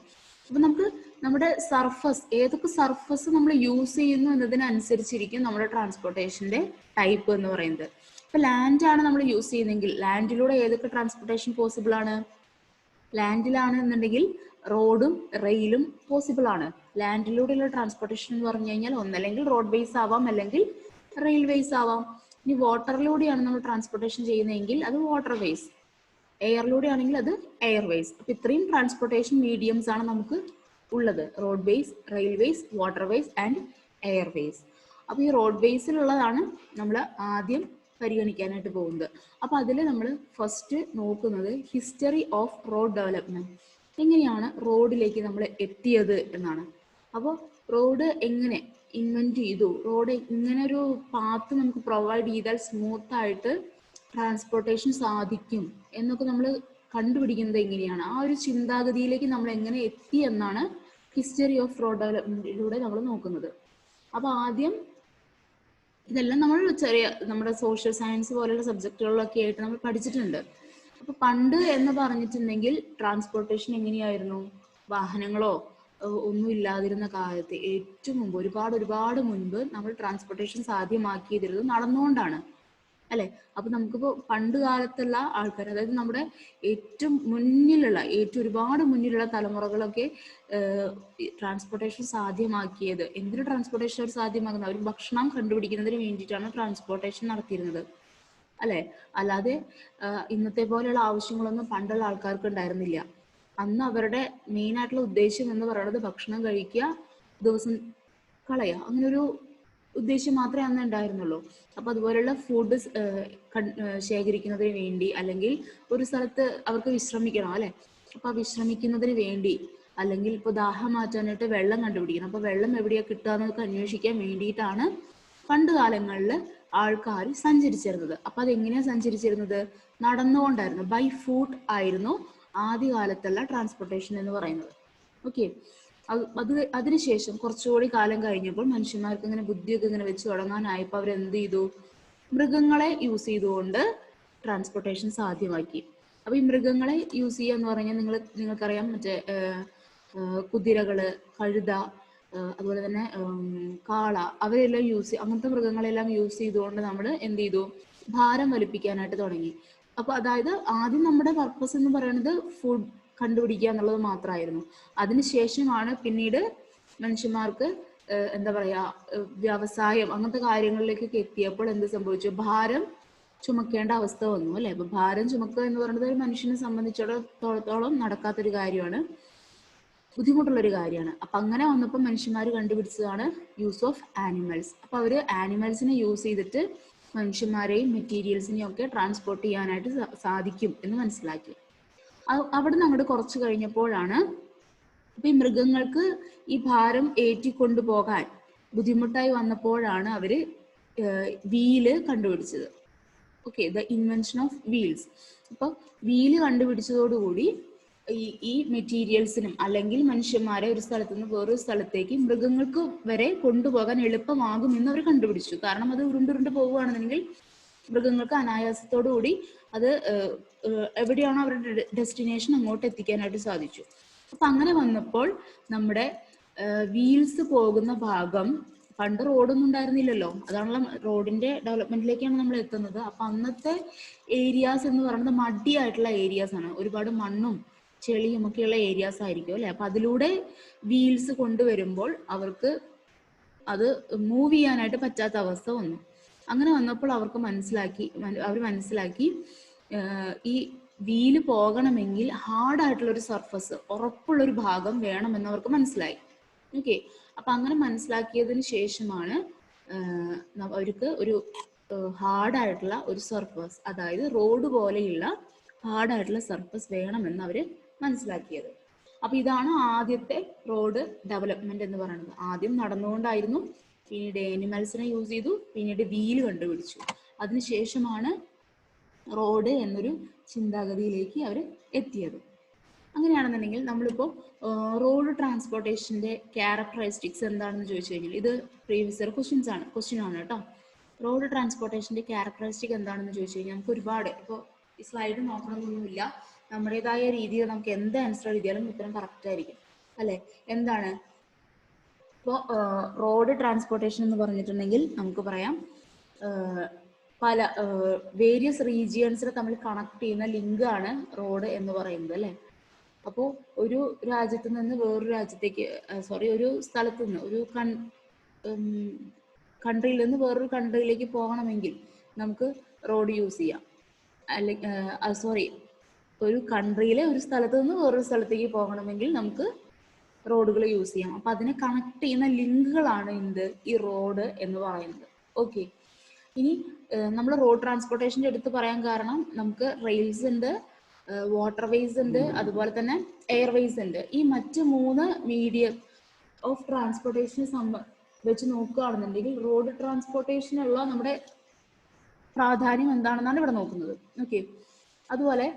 അപ്പൊ നമുക്ക് നമ്മുടെ സർഫസ്, ഏതൊക്കെ സർഫസ് നമ്മൾ യൂസ് ചെയ്യുന്നു എന്നതിനനുസരിച്ചിരിക്കും നമ്മുടെ ട്രാൻസ്പോർട്ടേഷന്റെ ടൈപ്പ് എന്ന് പറയുന്നത്. ഇപ്പൊ ലാൻഡ് ആണ് നമ്മൾ യൂസ് ചെയ്യുന്നതെങ്കിൽ ലാൻഡിലൂടെ ഏതൊക്കെ ട്രാൻസ്പോർട്ടേഷൻ പോസിബിൾ ആണ്, ലാൻഡിലാണ് എന്നുണ്ടെങ്കിൽ റോഡും റെയിലും പോസിബിൾ ആണ്. ലാൻഡിലൂടെയുള്ള ട്രാൻസ്പോർട്ടേഷൻ എന്ന് പറഞ്ഞു കഴിഞ്ഞാൽ ഒന്നല്ലെങ്കിൽ റോഡ് വേസ് ആവാം, അല്ലെങ്കിൽ റെയിൽവേസ് ആവാം. ഇനി വാട്ടറിലൂടെയാണ് നമ്മൾ ട്രാൻസ്പോർട്ടേഷൻ ചെയ്യുന്നതെങ്കിൽ അത് വാട്ടർ വേസ്, എയറിലൂടെ ആണെങ്കിൽ അത് എയർവേസ്. അപ്പൊ ഇത്രയും ട്രാൻസ്പോർട്ടേഷൻ മീഡിയംസ് ആണ് നമുക്ക് ഉള്ളത്, road vase, railways, waterways and Airways. അപ്പൊ ഈ റോഡ് വേസിലുള്ളതാണ് നമ്മൾ ആദ്യം പരിഗണിക്കാനായിട്ട് പോകുന്നത്. അപ്പൊ അതിൽ നമ്മൾ ഫസ്റ്റ് നോക്കുന്നത് ഹിസ്റ്ററി ഓഫ് റോഡ് ഡെവലപ്മെന്റ്, എങ്ങനെയാണ് റോഡിലേക്ക് നമ്മൾ എത്തിയത് എന്നാണ്. അപ്പോൾ റോഡ് എങ്ങനെ ഇൻവെന്റ് ചെയ്തു, റോഡ് ഇങ്ങനെ ഒരു പാത്ത് നമുക്ക് പ്രൊവൈഡ് ചെയ്താൽ സ്മൂത്ത് ആയിട്ട് ട്രാൻസ്പോർട്ടേഷൻ സാധിക്കും എന്നൊക്കെ നമ്മൾ കണ്ടുപിടിക്കുന്നത് എങ്ങനെയാണ്, ആ ഒരു ചിന്താഗതിയിലേക്ക് നമ്മൾ എങ്ങനെ എത്തി എന്നാണ് ഹിസ്റ്ററി ഓഫ് റോഡ് ഡെവലപ്മെന്റിലൂടെ നമ്മൾ നോക്കുന്നത്. അപ്പൊ ആദ്യം ഇതെല്ലാം നമ്മൾ നമ്മുടെ സോഷ്യൽ സയൻസ് പോലുള്ള സബ്ജക്റ്റുകളിലൊക്കെ ആയിട്ട് നമ്മൾ പഠിച്ചിട്ടുണ്ട്. അപ്പൊ പണ്ട് എന്ന് പറഞ്ഞിട്ടുണ്ടെങ്കിൽ ട്രാൻസ്പോർട്ടേഷൻ എങ്ങനെയായിരുന്നു? വാഹനങ്ങളോ ഒന്നും ഇല്ലാതിരുന്ന കാലത്ത് ഏറ്റവും മുമ്പ് ഒരുപാട് മുൻപ് നമ്മൾ ട്രാൻസ്പോർട്ടേഷൻ സാധ്യമാക്കിയതിരുന്നത് നടന്നുകൊണ്ടാണ്, അല്ലെ? അപ്പൊ നമുക്കിപ്പോ പണ്ട് കാലത്തുള്ള ആൾക്കാർ, അതായത് നമ്മുടെ ഏറ്റവും മുന്നിലുള്ള ഒരുപാട് മുന്നിലുള്ള തലമുറകളൊക്കെ ട്രാൻസ്പോർട്ടേഷൻ സാധ്യമാക്കിയത് എന്തിനു? ട്രാൻസ്പോർട്ടേഷൻ അവർ സാധ്യമാക്കുന്നത് അവർ ഭക്ഷണം കണ്ടുപിടിക്കുന്നതിന് വേണ്ടിയിട്ടാണ് ട്രാൻസ്പോർട്ടേഷൻ നടത്തിയിരുന്നത്, അല്ലെ? അല്ലാതെ ഇന്നത്തെ പോലെയുള്ള ആവശ്യങ്ങളൊന്നും പണ്ടുള്ള ആൾക്കാർക്ക് ഉണ്ടായിരുന്നില്ല. അന്ന് അവരുടെ മെയിൻ ആയിട്ടുള്ള ഉദ്ദേശം എന്ന് പറയുന്നത് ഭക്ഷണം കഴിക്കുക, ദിവസം കളയുക, അങ്ങനെ ഒരു ഉദ്ദേശം മാത്രമേ അന്ന് ഉണ്ടായിരുന്നുള്ളൂ. അപ്പൊ അതുപോലെയുള്ള ഫുഡ് ശേഖരിക്കുന്നതിന് വേണ്ടി, അല്ലെങ്കിൽ ഒരു സ്ഥലത്ത് അവർക്ക് വിശ്രമിക്കണം, അല്ലെ? അപ്പൊ വിശ്രമിക്കുന്നതിന് വേണ്ടി, അല്ലെങ്കിൽ ഇപ്പൊ ദാഹം മാറ്റാനായിട്ട് വെള്ളം കണ്ടുപിടിക്കണം. അപ്പൊ വെള്ളം എവിടെയാ കിട്ടുക എന്നൊക്കെ അന്വേഷിക്കാൻ വേണ്ടിയിട്ടാണ് പണ്ട് കാലങ്ങളിൽ ആൾക്കാർ സഞ്ചരിച്ചിരുന്നത്. അപ്പൊ അതെങ്ങനെയാ സഞ്ചരിച്ചിരുന്നത്? നടന്നുകൊണ്ടായിരുന്നു. ബൈ ഫുട്ട് ആയിരുന്നു ആദ്യകാലത്തുള്ള ട്രാൻസ്പോർട്ടേഷൻ എന്ന് പറയുന്നത്. ഓക്കെ, അതിനുശേഷം കുറച്ചുകൂടി കാലം കഴിഞ്ഞപ്പോൾ മനുഷ്യന്മാർക്ക് ഇങ്ങനെ ബുദ്ധിയൊക്കെ ഇങ്ങനെ വെച്ച് തുടങ്ങാനായപ്പോൾ അവരെന്ത് ചെയ്തു? മൃഗങ്ങളെ യൂസ് ചെയ്തുകൊണ്ട് ട്രാൻസ്പോർട്ടേഷൻ സാധ്യമാക്കി. അപ്പൊ ഈ മൃഗങ്ങളെ യൂസ് ചെയ്യുക എന്ന് പറഞ്ഞാൽ നിങ്ങൾക്കറിയാം, മറ്റേ കുതിരകള്, കഴുത, അതുപോലെ തന്നെ കാള, അവരെല്ലാം അങ്ങനത്തെ മൃഗങ്ങളെല്ലാം യൂസ് ചെയ്തുകൊണ്ട് നമ്മൾ എന്ത് ചെയ്തു? ഭാരം വലിപ്പിക്കാനായിട്ട് തുടങ്ങി. അപ്പൊ അതായത് ആദ്യം നമ്മുടെ പർപ്പസ് എന്ന് പറയുന്നത് ഫുഡ് കണ്ടുപിടിക്കുക എന്നുള്ളത് മാത്രമായിരുന്നു. അതിനുശേഷമാണ് പിന്നീട് മനുഷ്യന്മാർക്ക് എന്താ പറയാ, വ്യവസായം അങ്ങനത്തെ കാര്യങ്ങളിലേക്കൊക്കെ എത്തിയപ്പോൾ എന്ത് സംഭവിച്ചു? ഭാരം ചുമക്കേണ്ട അവസ്ഥ വന്നു, അല്ലെ? അപ്പൊ ഭാരം ചുമക്കുക എന്ന് പറയുന്നത് ഒരു മനുഷ്യനെ സംബന്ധിച്ചിടത്തോളം നടക്കാത്തൊരു കാര്യമാണ്, ബുദ്ധിമുട്ടുള്ളൊരു കാര്യമാണ്. അപ്പൊ അങ്ങനെ വന്നപ്പോൾ മനുഷ്യന്മാർ കണ്ടുപിടിച്ചതാണ് യൂസ് ഓഫ് ആനിമൽസ്. അപ്പൊ അവര് ആനിമൽസിനെ യൂസ് ചെയ്തിട്ട് മനുഷ്യന്മാരെയും മെറ്റീരിയൽസിനെയും ഒക്കെ ട്രാൻസ്പോർട്ട് ചെയ്യാനായിട്ട് സാധിക്കും എന്ന് മനസ്സിലാക്കി. അവിടെ നിന്ന് അങ്ങോട്ട് കുറച്ച് കഴിഞ്ഞപ്പോഴാണ് ഇപ്പൊ ഈ മൃഗങ്ങൾക്ക് ഈ ഭാരം ഏറ്റിക്കൊണ്ടു പോകാൻ ബുദ്ധിമുട്ടായി വന്നപ്പോഴാണ് അവര് വീല് കണ്ടുപിടിച്ചത്. Okay, the invention of wheels. അപ്പൊ വീല് കണ്ടുപിടിച്ചതോടുകൂടി ഈ മെറ്റീരിയൽസിനും അല്ലെങ്കിൽ മനുഷ്യന്മാരെ ഒരു സ്ഥലത്ത് നിന്ന് വേറൊരു സ്ഥലത്തേക്ക് മൃഗങ്ങൾക്ക് വരെ കൊണ്ടുപോകാൻ എളുപ്പമാകും എന്ന് അവർ കണ്ടുപിടിച്ചു. കാരണം അത് ഉരുണ്ടുരുണ്ട് പോവുകയാണെന്നുണ്ടെങ്കിൽ മൃഗങ്ങൾക്ക് അനായാസത്തോടു കൂടി അത് എവിടെയാണോ അവരുടെ ഡെസ്റ്റിനേഷൻ അങ്ങോട്ട് എത്തിക്കാനായിട്ട് സാധിച്ചു. അപ്പൊ അങ്ങനെ വന്നപ്പോൾ നമ്മുടെ വീൽസ് പോകുന്ന ഭാഗം, പണ്ട് റോഡൊന്നും ഉണ്ടായിരുന്നില്ലല്ലോ, അതാണല്ലോ റോഡിന്റെ ഡെവലപ്മെന്റിലേക്കാണ് നമ്മൾ എത്തുന്നത്. അപ്പൊ അന്നത്തെ ഏരിയാസ് എന്ന് പറയുന്നത് മടിയായിട്ടുള്ള ഏരിയാസ് ആണ്, ഒരുപാട് മണ്ണും ചെളിയും ഒക്കെയുള്ള ഏരിയാസ് ആയിരിക്കും, അല്ലെ? അപ്പൊ അതിലൂടെ വീൽസ് കൊണ്ടുവരുമ്പോൾ അവർക്ക് അത് മൂവ് ചെയ്യാനായിട്ട് പറ്റാത്ത അവസ്ഥ വന്നു. അങ്ങനെ വന്നപ്പോൾ അവർ മനസ്സിലാക്കി ഈ വീല് പോകണമെങ്കിൽ ഹാർഡായിട്ടുള്ള ഒരു സർഫസ്, ഉറപ്പുള്ളൊരു ഭാഗം വേണമെന്ന് അവർക്ക് മനസ്സിലായി. ഓക്കെ, അപ്പൊ അങ്ങനെ മനസ്സിലാക്കിയതിന് ശേഷമാണ് അവർക്ക് ഒരു ഹാർഡായിട്ടുള്ള ഒരു സർഫസ്, അതായത് റോഡ് പോലെയുള്ള ഹാർഡായിട്ടുള്ള സർഫസ് വേണമെന്ന് അവര് മനസ്സിലാക്കിയത്. അപ്പൊ ഇതാണ് ആദ്യത്തെ റോഡ് ഡെവലപ്മെന്റ് എന്ന് പറയുന്നത്. ആദ്യം നടന്നുകൊണ്ടായിരുന്നു, പിന്നീട് ആനിമൽസിനെ യൂസ് ചെയ്തു, പിന്നീട് വീല് കണ്ടുപിടിച്ചു. അതിനുശേഷമാണ് റോഡ് എന്നൊരു ചിന്താഗതിയിലേക്ക് അവർ എത്തിയത്. അങ്ങനെയാണെന്നുണ്ടെങ്കിൽ നമ്മളിപ്പോൾ റോഡ് ട്രാൻസ്പോർട്ടേഷന്റെ ക്യാരക്ടറിസ്റ്റിക്സ് എന്താണെന്ന് ചോദിച്ചു കഴിഞ്ഞാൽ, ഇത് പ്രീവിയസ് ഇയർ ക്വസ്റ്റ്യൻ ആണ് കേട്ടോ. റോഡ് ട്രാൻസ്പോർട്ടേഷന്റെ ക്യാരക്ടറിസ്റ്റിക് എന്താണെന്ന് ചോദിച്ചു കഴിഞ്ഞാൽ നമുക്ക് ഒരുപാട്, ഇപ്പോൾ ഈ സ്ലൈഡ് നോക്കണമെന്നൊന്നുമില്ല, നമ്മുടേതായ രീതിയിൽ നമുക്ക് എന്ത് ആൻസർ എഴുതിയാലും ഉത്തരം കറക്റ്റ് ആയിരിക്കും, അല്ലെ? എന്താണ് ഇപ്പോൾ റോഡ് ട്രാൻസ്പോർട്ടേഷൻ എന്ന് പറഞ്ഞിട്ടുണ്ടെങ്കിൽ നമുക്ക് പറയാം, പല വേരിയസ് റീജിയൻസിനെ തമ്മിൽ കണക്ട് ചെയ്യുന്ന ലിങ്ക് ആണ് റോഡ് എന്ന് പറയുന്നത്, അല്ലെ? അപ്പോൾ ഒരു രാജ്യത്ത് നിന്ന് വേറൊരു രാജ്യത്തേക്ക്, ഒരു സ്ഥലത്ത് നിന്ന്, ഒരു കൺട്രിയിൽ നിന്ന് വേറൊരു കൺട്രിയിലേക്ക് പോകണമെങ്കിൽ നമുക്ക് റോഡ് യൂസ് ചെയ്യാം. അല്ലെങ്കിൽ ഒരു കൺട്രിയിലെ ഒരു സ്ഥലത്ത് നിന്ന് വേറൊരു സ്ഥലത്തേക്ക് പോകണമെങ്കിൽ നമുക്ക് റോഡുകൾ യൂസ് ചെയ്യാം. അപ്പൊ അതിനെ കണക്ട് ചെയ്യുന്ന ലിങ്കുകളാണ് ഈ റോഡ് എന്ന് പറയുന്നത്. ഓക്കെ, ഇനി നമ്മൾ റോഡ് ട്രാൻസ്പോർട്ടേഷന്റെ എടുത്ത് പറയാൻ കാരണം, നമുക്ക് റെയിൽസ് ഉണ്ട്, വാട്ടർവേസ് ഉണ്ട്, അതുപോലെ തന്നെ എയർവേസ് ഉണ്ട്. ഈ മറ്റ് 3 മീഡിയം ഓഫ് ട്രാൻസ്പോർട്ടേഷനെ വെച്ച് നോക്കുകയാണെന്നുണ്ടെങ്കിൽ റോഡ് ട്രാൻസ്പോർട്ടേഷനുള്ള നമ്മുടെ പ്രാധാന്യം എന്താണെന്നാണ് ഇവിടെ നോക്കുന്നത്. ഓക്കെ, അതുപോലെ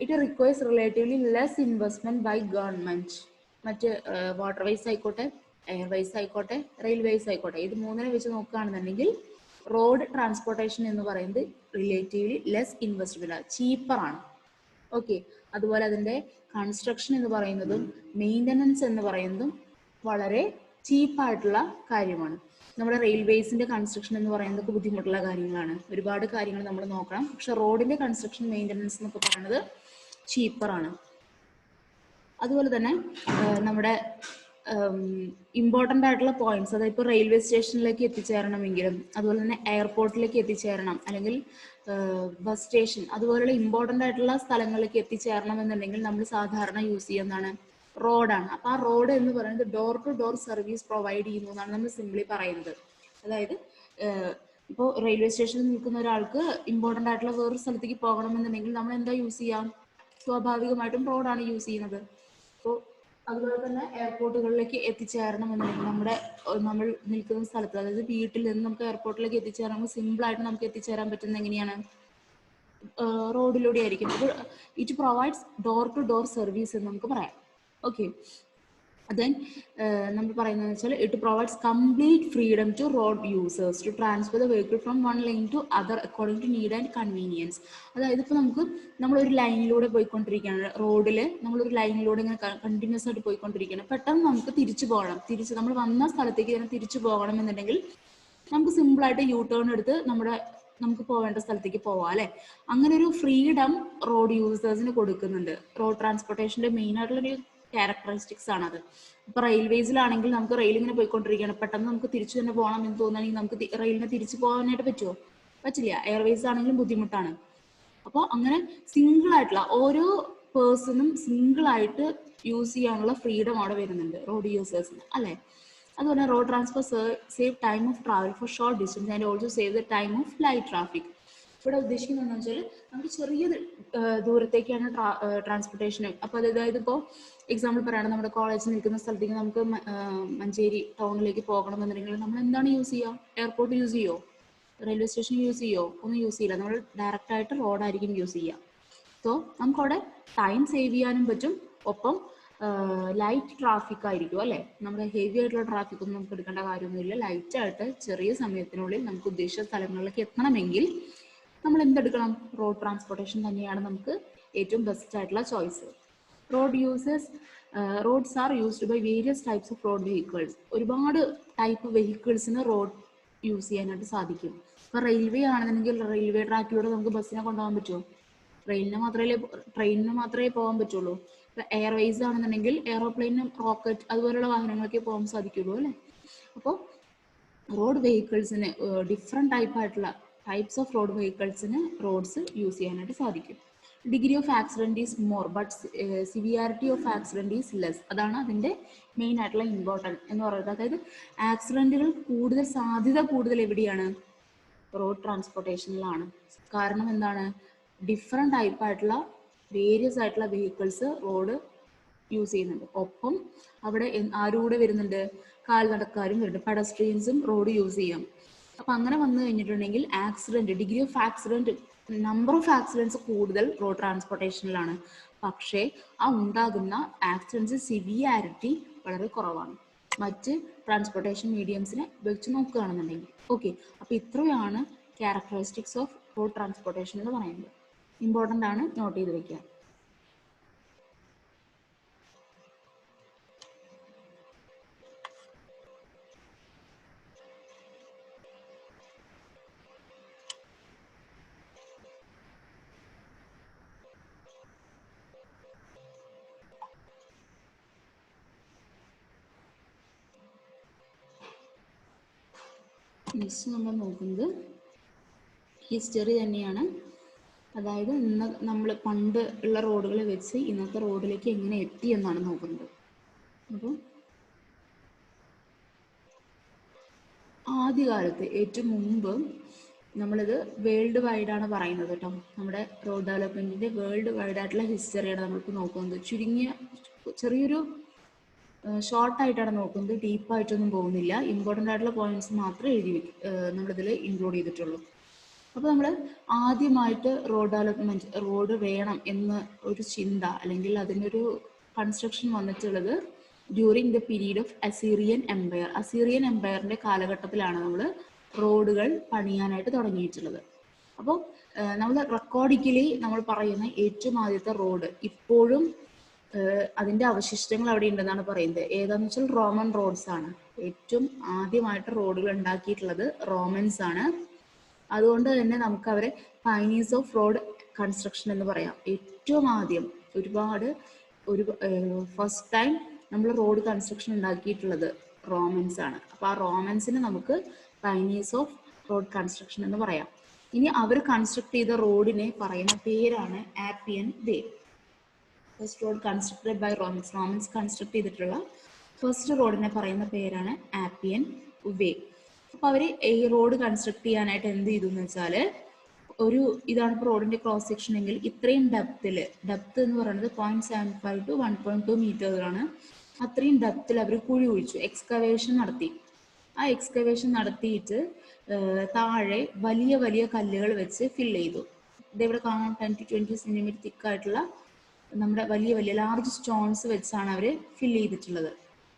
it requires relatively less investment by government. മറ്റ് വാട്ടർവേസ് ആയിക്കോട്ടെ, എയർവേസ് ആയിക്കോട്ടെ, റെയിൽവേസ് ആയിക്കോട്ടെ, ഇത് 3 വെച്ച് നോക്കുകയാണെന്നുണ്ടെങ്കിൽ റോഡ് ട്രാൻസ്പോർട്ടേഷൻ എന്ന് പറയുന്നത് റിലേറ്റീവ്ലി ലെസ് ഇൻവെസ്റ്റബിൾ ആണ്, ചീപ്പറാണ്. ഓക്കെ, അതുപോലെ അതിൻ്റെ കൺസ്ട്രക്ഷൻ എന്ന് പറയുന്നതും മെയിൻ്റനൻസ് എന്ന് പറയുന്നതും വളരെ ചീപ്പായിട്ടുള്ള കാര്യമാണ്. നമ്മുടെ റെയിൽവേസിൻ്റെ കൺസ്ട്രക്ഷൻ എന്ന് പറയുന്നത് ബുദ്ധിമുട്ടുള്ള കാര്യങ്ങളാണ്, ഒരുപാട് കാര്യങ്ങൾ നമ്മൾ നോക്കണം. പക്ഷെ റോഡിൻ്റെ കൺസ്ട്രക്ഷൻ മെയിൻ്റനൻസ് എന്നൊക്കെ പറയുന്നത് ചീപ്പറാണ്. അതുപോലെ തന്നെ നമ്മുടെ ഇമ്പോർട്ടൻ്റ് ആയിട്ടുള്ള പോയിന്റ്സ്, അതായത് ഇപ്പോൾ റെയിൽവേ സ്റ്റേഷനിലേക്ക് എത്തിച്ചേരണമെങ്കിലും അതുപോലെ തന്നെ എയർപോർട്ടിലേക്ക് എത്തിച്ചേരണം, അല്ലെങ്കിൽ ബസ് സ്റ്റേഷൻ അതുപോലെയുള്ള ഇമ്പോർട്ടൻ്റ് ആയിട്ടുള്ള സ്ഥലങ്ങളിലേക്ക് എത്തിച്ചേരണം എന്നുണ്ടെങ്കിൽ നമ്മൾ സാധാരണ യൂസ് ചെയ്യുന്നതാണ് റോഡാണ്. അപ്പോൾ ആ റോഡ് എന്ന് പറയുന്നത് door to door service provide ചെയ്യുന്നു എന്നാണ് നമ്മൾ സിംപ്ലി പറയുന്നത്. അതായത് ഇപ്പോൾ റെയിൽവേ സ്റ്റേഷനിൽ നിൽക്കുന്ന ഒരാൾക്ക് ഇമ്പോർട്ടൻ്റ് ആയിട്ടുള്ള വേറൊരു സ്ഥലത്തേക്ക് പോകണമെന്നുണ്ടെങ്കിൽ നമ്മൾ എന്താ യൂസ് ചെയ്യാം? സ്വാഭാവികമായിട്ടും റോഡാണ് യൂസ് ചെയ്യുന്നത്. അപ്പോൾ അതുപോലെ തന്നെ എയർപോർട്ടുകളിലേക്ക് എത്തിച്ചേരണം എന്നുണ്ടെങ്കിൽ നമ്മൾ നിൽക്കുന്ന സ്ഥലത്ത്, അതായത് വീട്ടിൽ നിന്ന് നമുക്ക് എയർപോർട്ടിലേക്ക് എത്തിച്ചേരണമെങ്കിൽ സിമ്പിളായിട്ട് നമുക്ക് എത്തിച്ചേരാൻ പറ്റുന്നത് എങ്ങനെയാണ്? റോഡിലൂടെ ആയിരിക്കും. അപ്പോൾ it provides door to door service എന്ന് നമുക്ക് പറയാം. ഓക്കെ, ദെൻ നമ്മൾ പറയുന്നത് വെച്ചാൽ it provides complete freedom to road users to transfer the vehicle from one line to other according to need and convenience. അതായത് ഇപ്പോൾ നമ്മളൊരു ലൈനിലൂടെ പോയിക്കൊണ്ടിരിക്കുകയാണ്, റോഡിൽ നമ്മളൊരു ലൈനിലൂടെ ഇങ്ങനെ കണ്ടിന്യൂസ് ആയിട്ട് പോയിക്കൊണ്ടിരിക്കുകയാണ്. പെട്ടെന്ന് നമുക്ക് തിരിച്ചു പോകണം, നമ്മൾ വന്ന സ്ഥലത്തേക്ക് തന്നെ തിരിച്ചു പോകണം എന്നുണ്ടെങ്കിൽ നമുക്ക് സിമ്പിളായിട്ട് യു ടേൺ എടുത്ത് നമുക്ക് പോകേണ്ട സ്ഥലത്തേക്ക് പോവാം അല്ലെ. അങ്ങനെ ഒരു ഫ്രീഡം റോഡ് യൂസേഴ്സിന് കൊടുക്കുന്നുണ്ട്. റോഡ് ട്രാൻസ്പോർട്ടേഷന്റെ മെയിൻ ആയിട്ടുള്ളൊരു ക്യാരക്ടറിസ്റ്റിക്സ് ആണത്. ഇപ്പൊ റെയിൽവേസിലാണെങ്കിൽ നമുക്ക് റെയിൽ ഇങ്ങനെ പോയിക്കൊണ്ടിരിക്കുകയാണ്, പെട്ടെന്ന് നമുക്ക് തിരിച്ചു തന്നെ പോകണം എന്ന് തോന്നുകയാണെങ്കിൽ നമുക്ക് റെയിലിനെ തിരിച്ചു പോകാനായിട്ട് പറ്റുമോ? പറ്റില്ല. എയർവേസ് ആണെങ്കിലും ബുദ്ധിമുട്ടാണ്. അപ്പോൾ അങ്ങനെ സിംഗിൾ ആയിട്ടുള്ള ഓരോ പേഴ്സണും സിംഗിൾ ആയിട്ട് യൂസ് ചെയ്യാനുള്ള ഫ്രീഡം അവിടെ വരുന്നുണ്ട് റോഡ് യൂസേഴ്സിന് അല്ലെ. അതുപോലെ road transport save time of travel for short distance and also save the time of light traffic. ഇവിടെ ഉദ്ദേശിക്കുന്നത് എന്താണെന്ന് വെച്ചാൽ നമുക്ക് ചെറിയ ദൂരത്തേക്കാണ് ട്രാൻസ്പോർട്ടേഷൻ. അപ്പോൾ അതായത് ഇപ്പോൾ എക്സാമ്പിൾ പറയുകയാണെങ്കിൽ നമ്മുടെ കോളേജിൽ നിൽക്കുന്ന സ്ഥലത്തേക്ക് നമുക്ക് മഞ്ചേരി ടൗണിലേക്ക് പോകണമെന്നുണ്ടെങ്കിൽ നമ്മൾ എന്താണ് യൂസ് ചെയ്യുക? എയർപോർട്ട് യൂസ് ചെയ്യുമോ? റെയിൽവേ സ്റ്റേഷൻ യൂസ് ചെയ്യുമോ? ഒന്നും യൂസ് ചെയ്യില്ല. നമ്മൾ ഡയറക്റ്റ് ആയിട്ട് റോഡായിരിക്കും യൂസ് ചെയ്യുക. സോ നമുക്കവിടെ ടൈം സേവ് ചെയ്യാനും പറ്റും, ഒപ്പം ലൈറ്റ് ട്രാഫിക് ആയിരിക്കും അല്ലേ. നമ്മുടെ ഹെവി ആയിട്ടുള്ള ട്രാഫിക് ഒന്നും നമുക്ക് എടുക്കേണ്ട കാര്യമൊന്നുമില്ല. ലൈറ്റ് ആയിട്ട് ചെറിയ സമയത്തിനുള്ളിൽ നമുക്ക് ഉദ്ദേശിച്ച സ്ഥലങ്ങളിലേക്ക് എത്തണമെങ്കിൽ നമ്മൾ എന്തെടുക്കണം? റോഡ് ട്രാൻസ്പോർട്ടേഷൻ തന്നെയാണ് നമുക്ക് ഏറ്റവും ബെസ്റ്റ് ആയിട്ടുള്ള choice. Roads are used by various types of road vehicles. ഒരുപാട് ടൈപ്പ് വെഹിക്കിൾസിന് റോഡ് യൂസ് ചെയ്യാനായിട്ട് സാധിക്കും. ഇപ്പൊ റെയിൽവേ ആണെന്നുണ്ടെങ്കിൽ റെയിൽവേ ട്രാക്കിലൂടെ നമുക്ക് ബസ്സിനെ കൊണ്ടുപോകാൻ പറ്റുമോ? ട്രെയിനിന് മാത്രമേ പോകാൻ പറ്റുള്ളൂ. ഇപ്പൊ എയർവേസ് ആണെന്നുണ്ടെങ്കിൽ എയറോപ്ലെയിനും റോക്കറ്റ് അതുപോലുള്ള വാഹനങ്ങളൊക്കെ പോകാൻ സാധിക്കുള്ളൂ അല്ലെ. അപ്പോൾ റോഡ് വെഹിക്കിൾസിന് ഡിഫറെന്റ് ടൈപ്സ് ഓഫ് റോഡ് വെഹിക്കിൾസിന് റോഡ്സ് യൂസ് ചെയ്യാനായിട്ട് സാധിക്കും. Degree of accident is more but severity of accident is less. അതാണ് അതിന്റെ മെയിൻ ആയിട്ടുള്ള ഇമ്പോർട്ടൻറ്റ് എന്ന് പറയുന്നത്. അതായത് ആക്സിഡന്റുകൾ സാധ്യത കൂടുതൽ എവിടെയാണ്? റോഡ് ട്രാൻസ്പോർട്ടേഷനിലാണ്. കാരണം എന്താണ്? ഡിഫറെന്റ് ടൈപ്പായിട്ടുള്ള വേരിയസ് ആയിട്ടുള്ള വെഹിക്കിൾസ് റോഡ് യൂസ് ചെയ്യുന്നുണ്ട്. ഒപ്പം അവിടെ ആരൂടെ വരുന്നുണ്ട്? കാൽനടക്കാരും വരുന്നുണ്ട്, പെഡസ്ട്രിയൻസും റോഡ് യൂസ് ചെയ്യാം. അപ്പൊ അങ്ങനെ വന്നു കഴിഞ്ഞിട്ടുണ്ടെങ്കിൽ degree of accident, number of accidents കൂടുതൽ റോഡ് ട്രാൻസ്പോർട്ടേഷനിലാണ്. പക്ഷേ ആ ഉണ്ടാകുന്ന ആക്സിഡൻസ് സിവിയാരിറ്റി വളരെ കുറവാണ് മറ്റ് ട്രാൻസ്പോർട്ടേഷൻ മീഡിയംസിനെ വെച്ച് നോക്കുകയാണെന്നുണ്ടെങ്കിൽ. ഓക്കെ, അപ്പൊ ഇത്രയാണ് ക്യാരക്ടറിസ്റ്റിക്സ് ഓഫ് റോഡ് ട്രാൻസ്പോർട്ടേഷൻ എന്ന് പറയുന്നത്. ഇമ്പോർട്ടൻ്റ് ആണ്, നോട്ട് ചെയ്ത് വെക്കുക. നെക്സ്റ്റ് നമ്മൾ നോക്കുന്നത് ഹിസ്റ്ററി തന്നെയാണ്. അതായത് നമ്മൾ പണ്ട് ഉള്ള റോഡുകൾ വെച്ച് ഇന്നത്തെ റോഡിലേക്ക് എങ്ങനെ എത്തി എന്നാണ് നോക്കുന്നത്. അപ്പോൾ ആദ്യകാലത്ത് ഏറ്റവും മുമ്പ് നമ്മളിത് വേൾഡ് വൈഡാണ് പറയുന്നത് കേട്ടോ. നമ്മുടെ റോഡ് ഡെവലപ്മെൻറ്റിൻ്റെ വേൾഡ് വൈഡ് ആയിട്ടുള്ള ഹിസ്റ്ററിയാണ് നമ്മളിപ്പോൾ നോക്കുന്നത്. ചെറിയൊരു ഷോർട്ടായിട്ടാണ് നോക്കുന്നത്, ഡീപ്പായിട്ടൊന്നും പോകുന്നില്ല. ഇമ്പോർട്ടൻ്റ് ആയിട്ടുള്ള പോയിന്റ്സ് മാത്രമേ നമ്മളിതിൽ ഇൻക്ലൂഡ് ചെയ്തിട്ടുള്ളൂ. അപ്പോൾ നമ്മൾ ആദ്യമായിട്ട് റോഡ് വേണം എന്ന ഒരു ചിന്ത അല്ലെങ്കിൽ അതിനൊരു കൺസ്ട്രക്ഷൻ വന്നിട്ടുള്ളത് during the period of Assyrian empire. Assyrian എംപയറിൻ്റെ കാലഘട്ടത്തിലാണ് നമ്മൾ റോഡുകൾ പണിയാനായിട്ട് തുടങ്ങിയിട്ടുള്ളത്. അപ്പോൾ നമ്മൾ റെക്കോർഡിക്കലി നമ്മൾ പറയുന്ന ഏറ്റവും ആദ്യത്തെ റോഡ് ഇപ്പോഴും അതിന്റെ അവശിഷ്ടങ്ങൾ അവിടെ ഉണ്ടെന്നാണ് പറയുന്നത്. ഏതാന്ന് വെച്ചാൽ റോമൻ റോഡ്സ് ആണ്. ഏറ്റവും ആദ്യമായിട്ട് റോഡുകൾ ഉണ്ടാക്കിയിട്ടുള്ളത് റോമൻസ് ആണ്. അതുകൊണ്ട് തന്നെ നമുക്ക് അവരെ പൈനീസ് ഓഫ് റോഡ് കൺസ്ട്രക്ഷൻ എന്ന് പറയാം. ഏറ്റവും ആദ്യം ഫസ്റ്റ് ടൈം നമ്മൾ റോഡ് കൺസ്ട്രക്ഷൻ ഉണ്ടാക്കിയിട്ടുള്ളത് റോമൻസ് ആണ്. അപ്പോൾ ആ റോമൻസിന് നമുക്ക് പൈനീസ് ഓഫ് റോഡ് കൺസ്ട്രക്ഷൻ എന്ന് പറയാം. ഇനി അവർ കൺസ്ട്രക്ട് ചെയ്ത റോഡിനെ പറയുന്ന പേരാണ് Appian Way. First road constructed by Romans. Romans construct ചെയ്തിട്ടുള്ള ഫസ്റ്റ് റോഡിനെ പറയുന്ന പേരാണ് ആപ്പിയൻ വേ. അപ്പോൾ അവർ ഈ റോഡ് കൺസ്ട്രക്ട് ചെയ്യാനായിട്ട് എന്ത് ചെയ്തു എന്ന് വെച്ചാൽ, ഇതാണ് ഇപ്പോൾ റോഡിന്റെ ക്രോസ് സെക്ഷൻ എങ്കിൽ ഇത്രയും ഡെപ്ത് എന്ന് പറയുന്നത് 0.75 to 1.2 മീറ്ററാണ്. അത്രയും ഡെപ്തിൽ അവർ കുഴി കുഴിച്ചു, എക്സ്കവേഷൻ നടത്തി. ആ എക്സ്കവേഷൻ നടത്തിയിട്ട് താഴെ വലിയ വലിയ കല്ലുകൾ വെച്ച് ഫില്ല് ചെയ്തു. ഇതിവിടെ കാണാൻ 10 to 20 സെന്റിമീറ്റർ തിക്കായിട്ടുള്ള നമ്മുടെ വലിയ വലിയ ലാർജ് സ്റ്റോൺസ് വെച്ചാണ് അവർ ഫില്ല് ചെയ്തിട്ടുള്ളത്.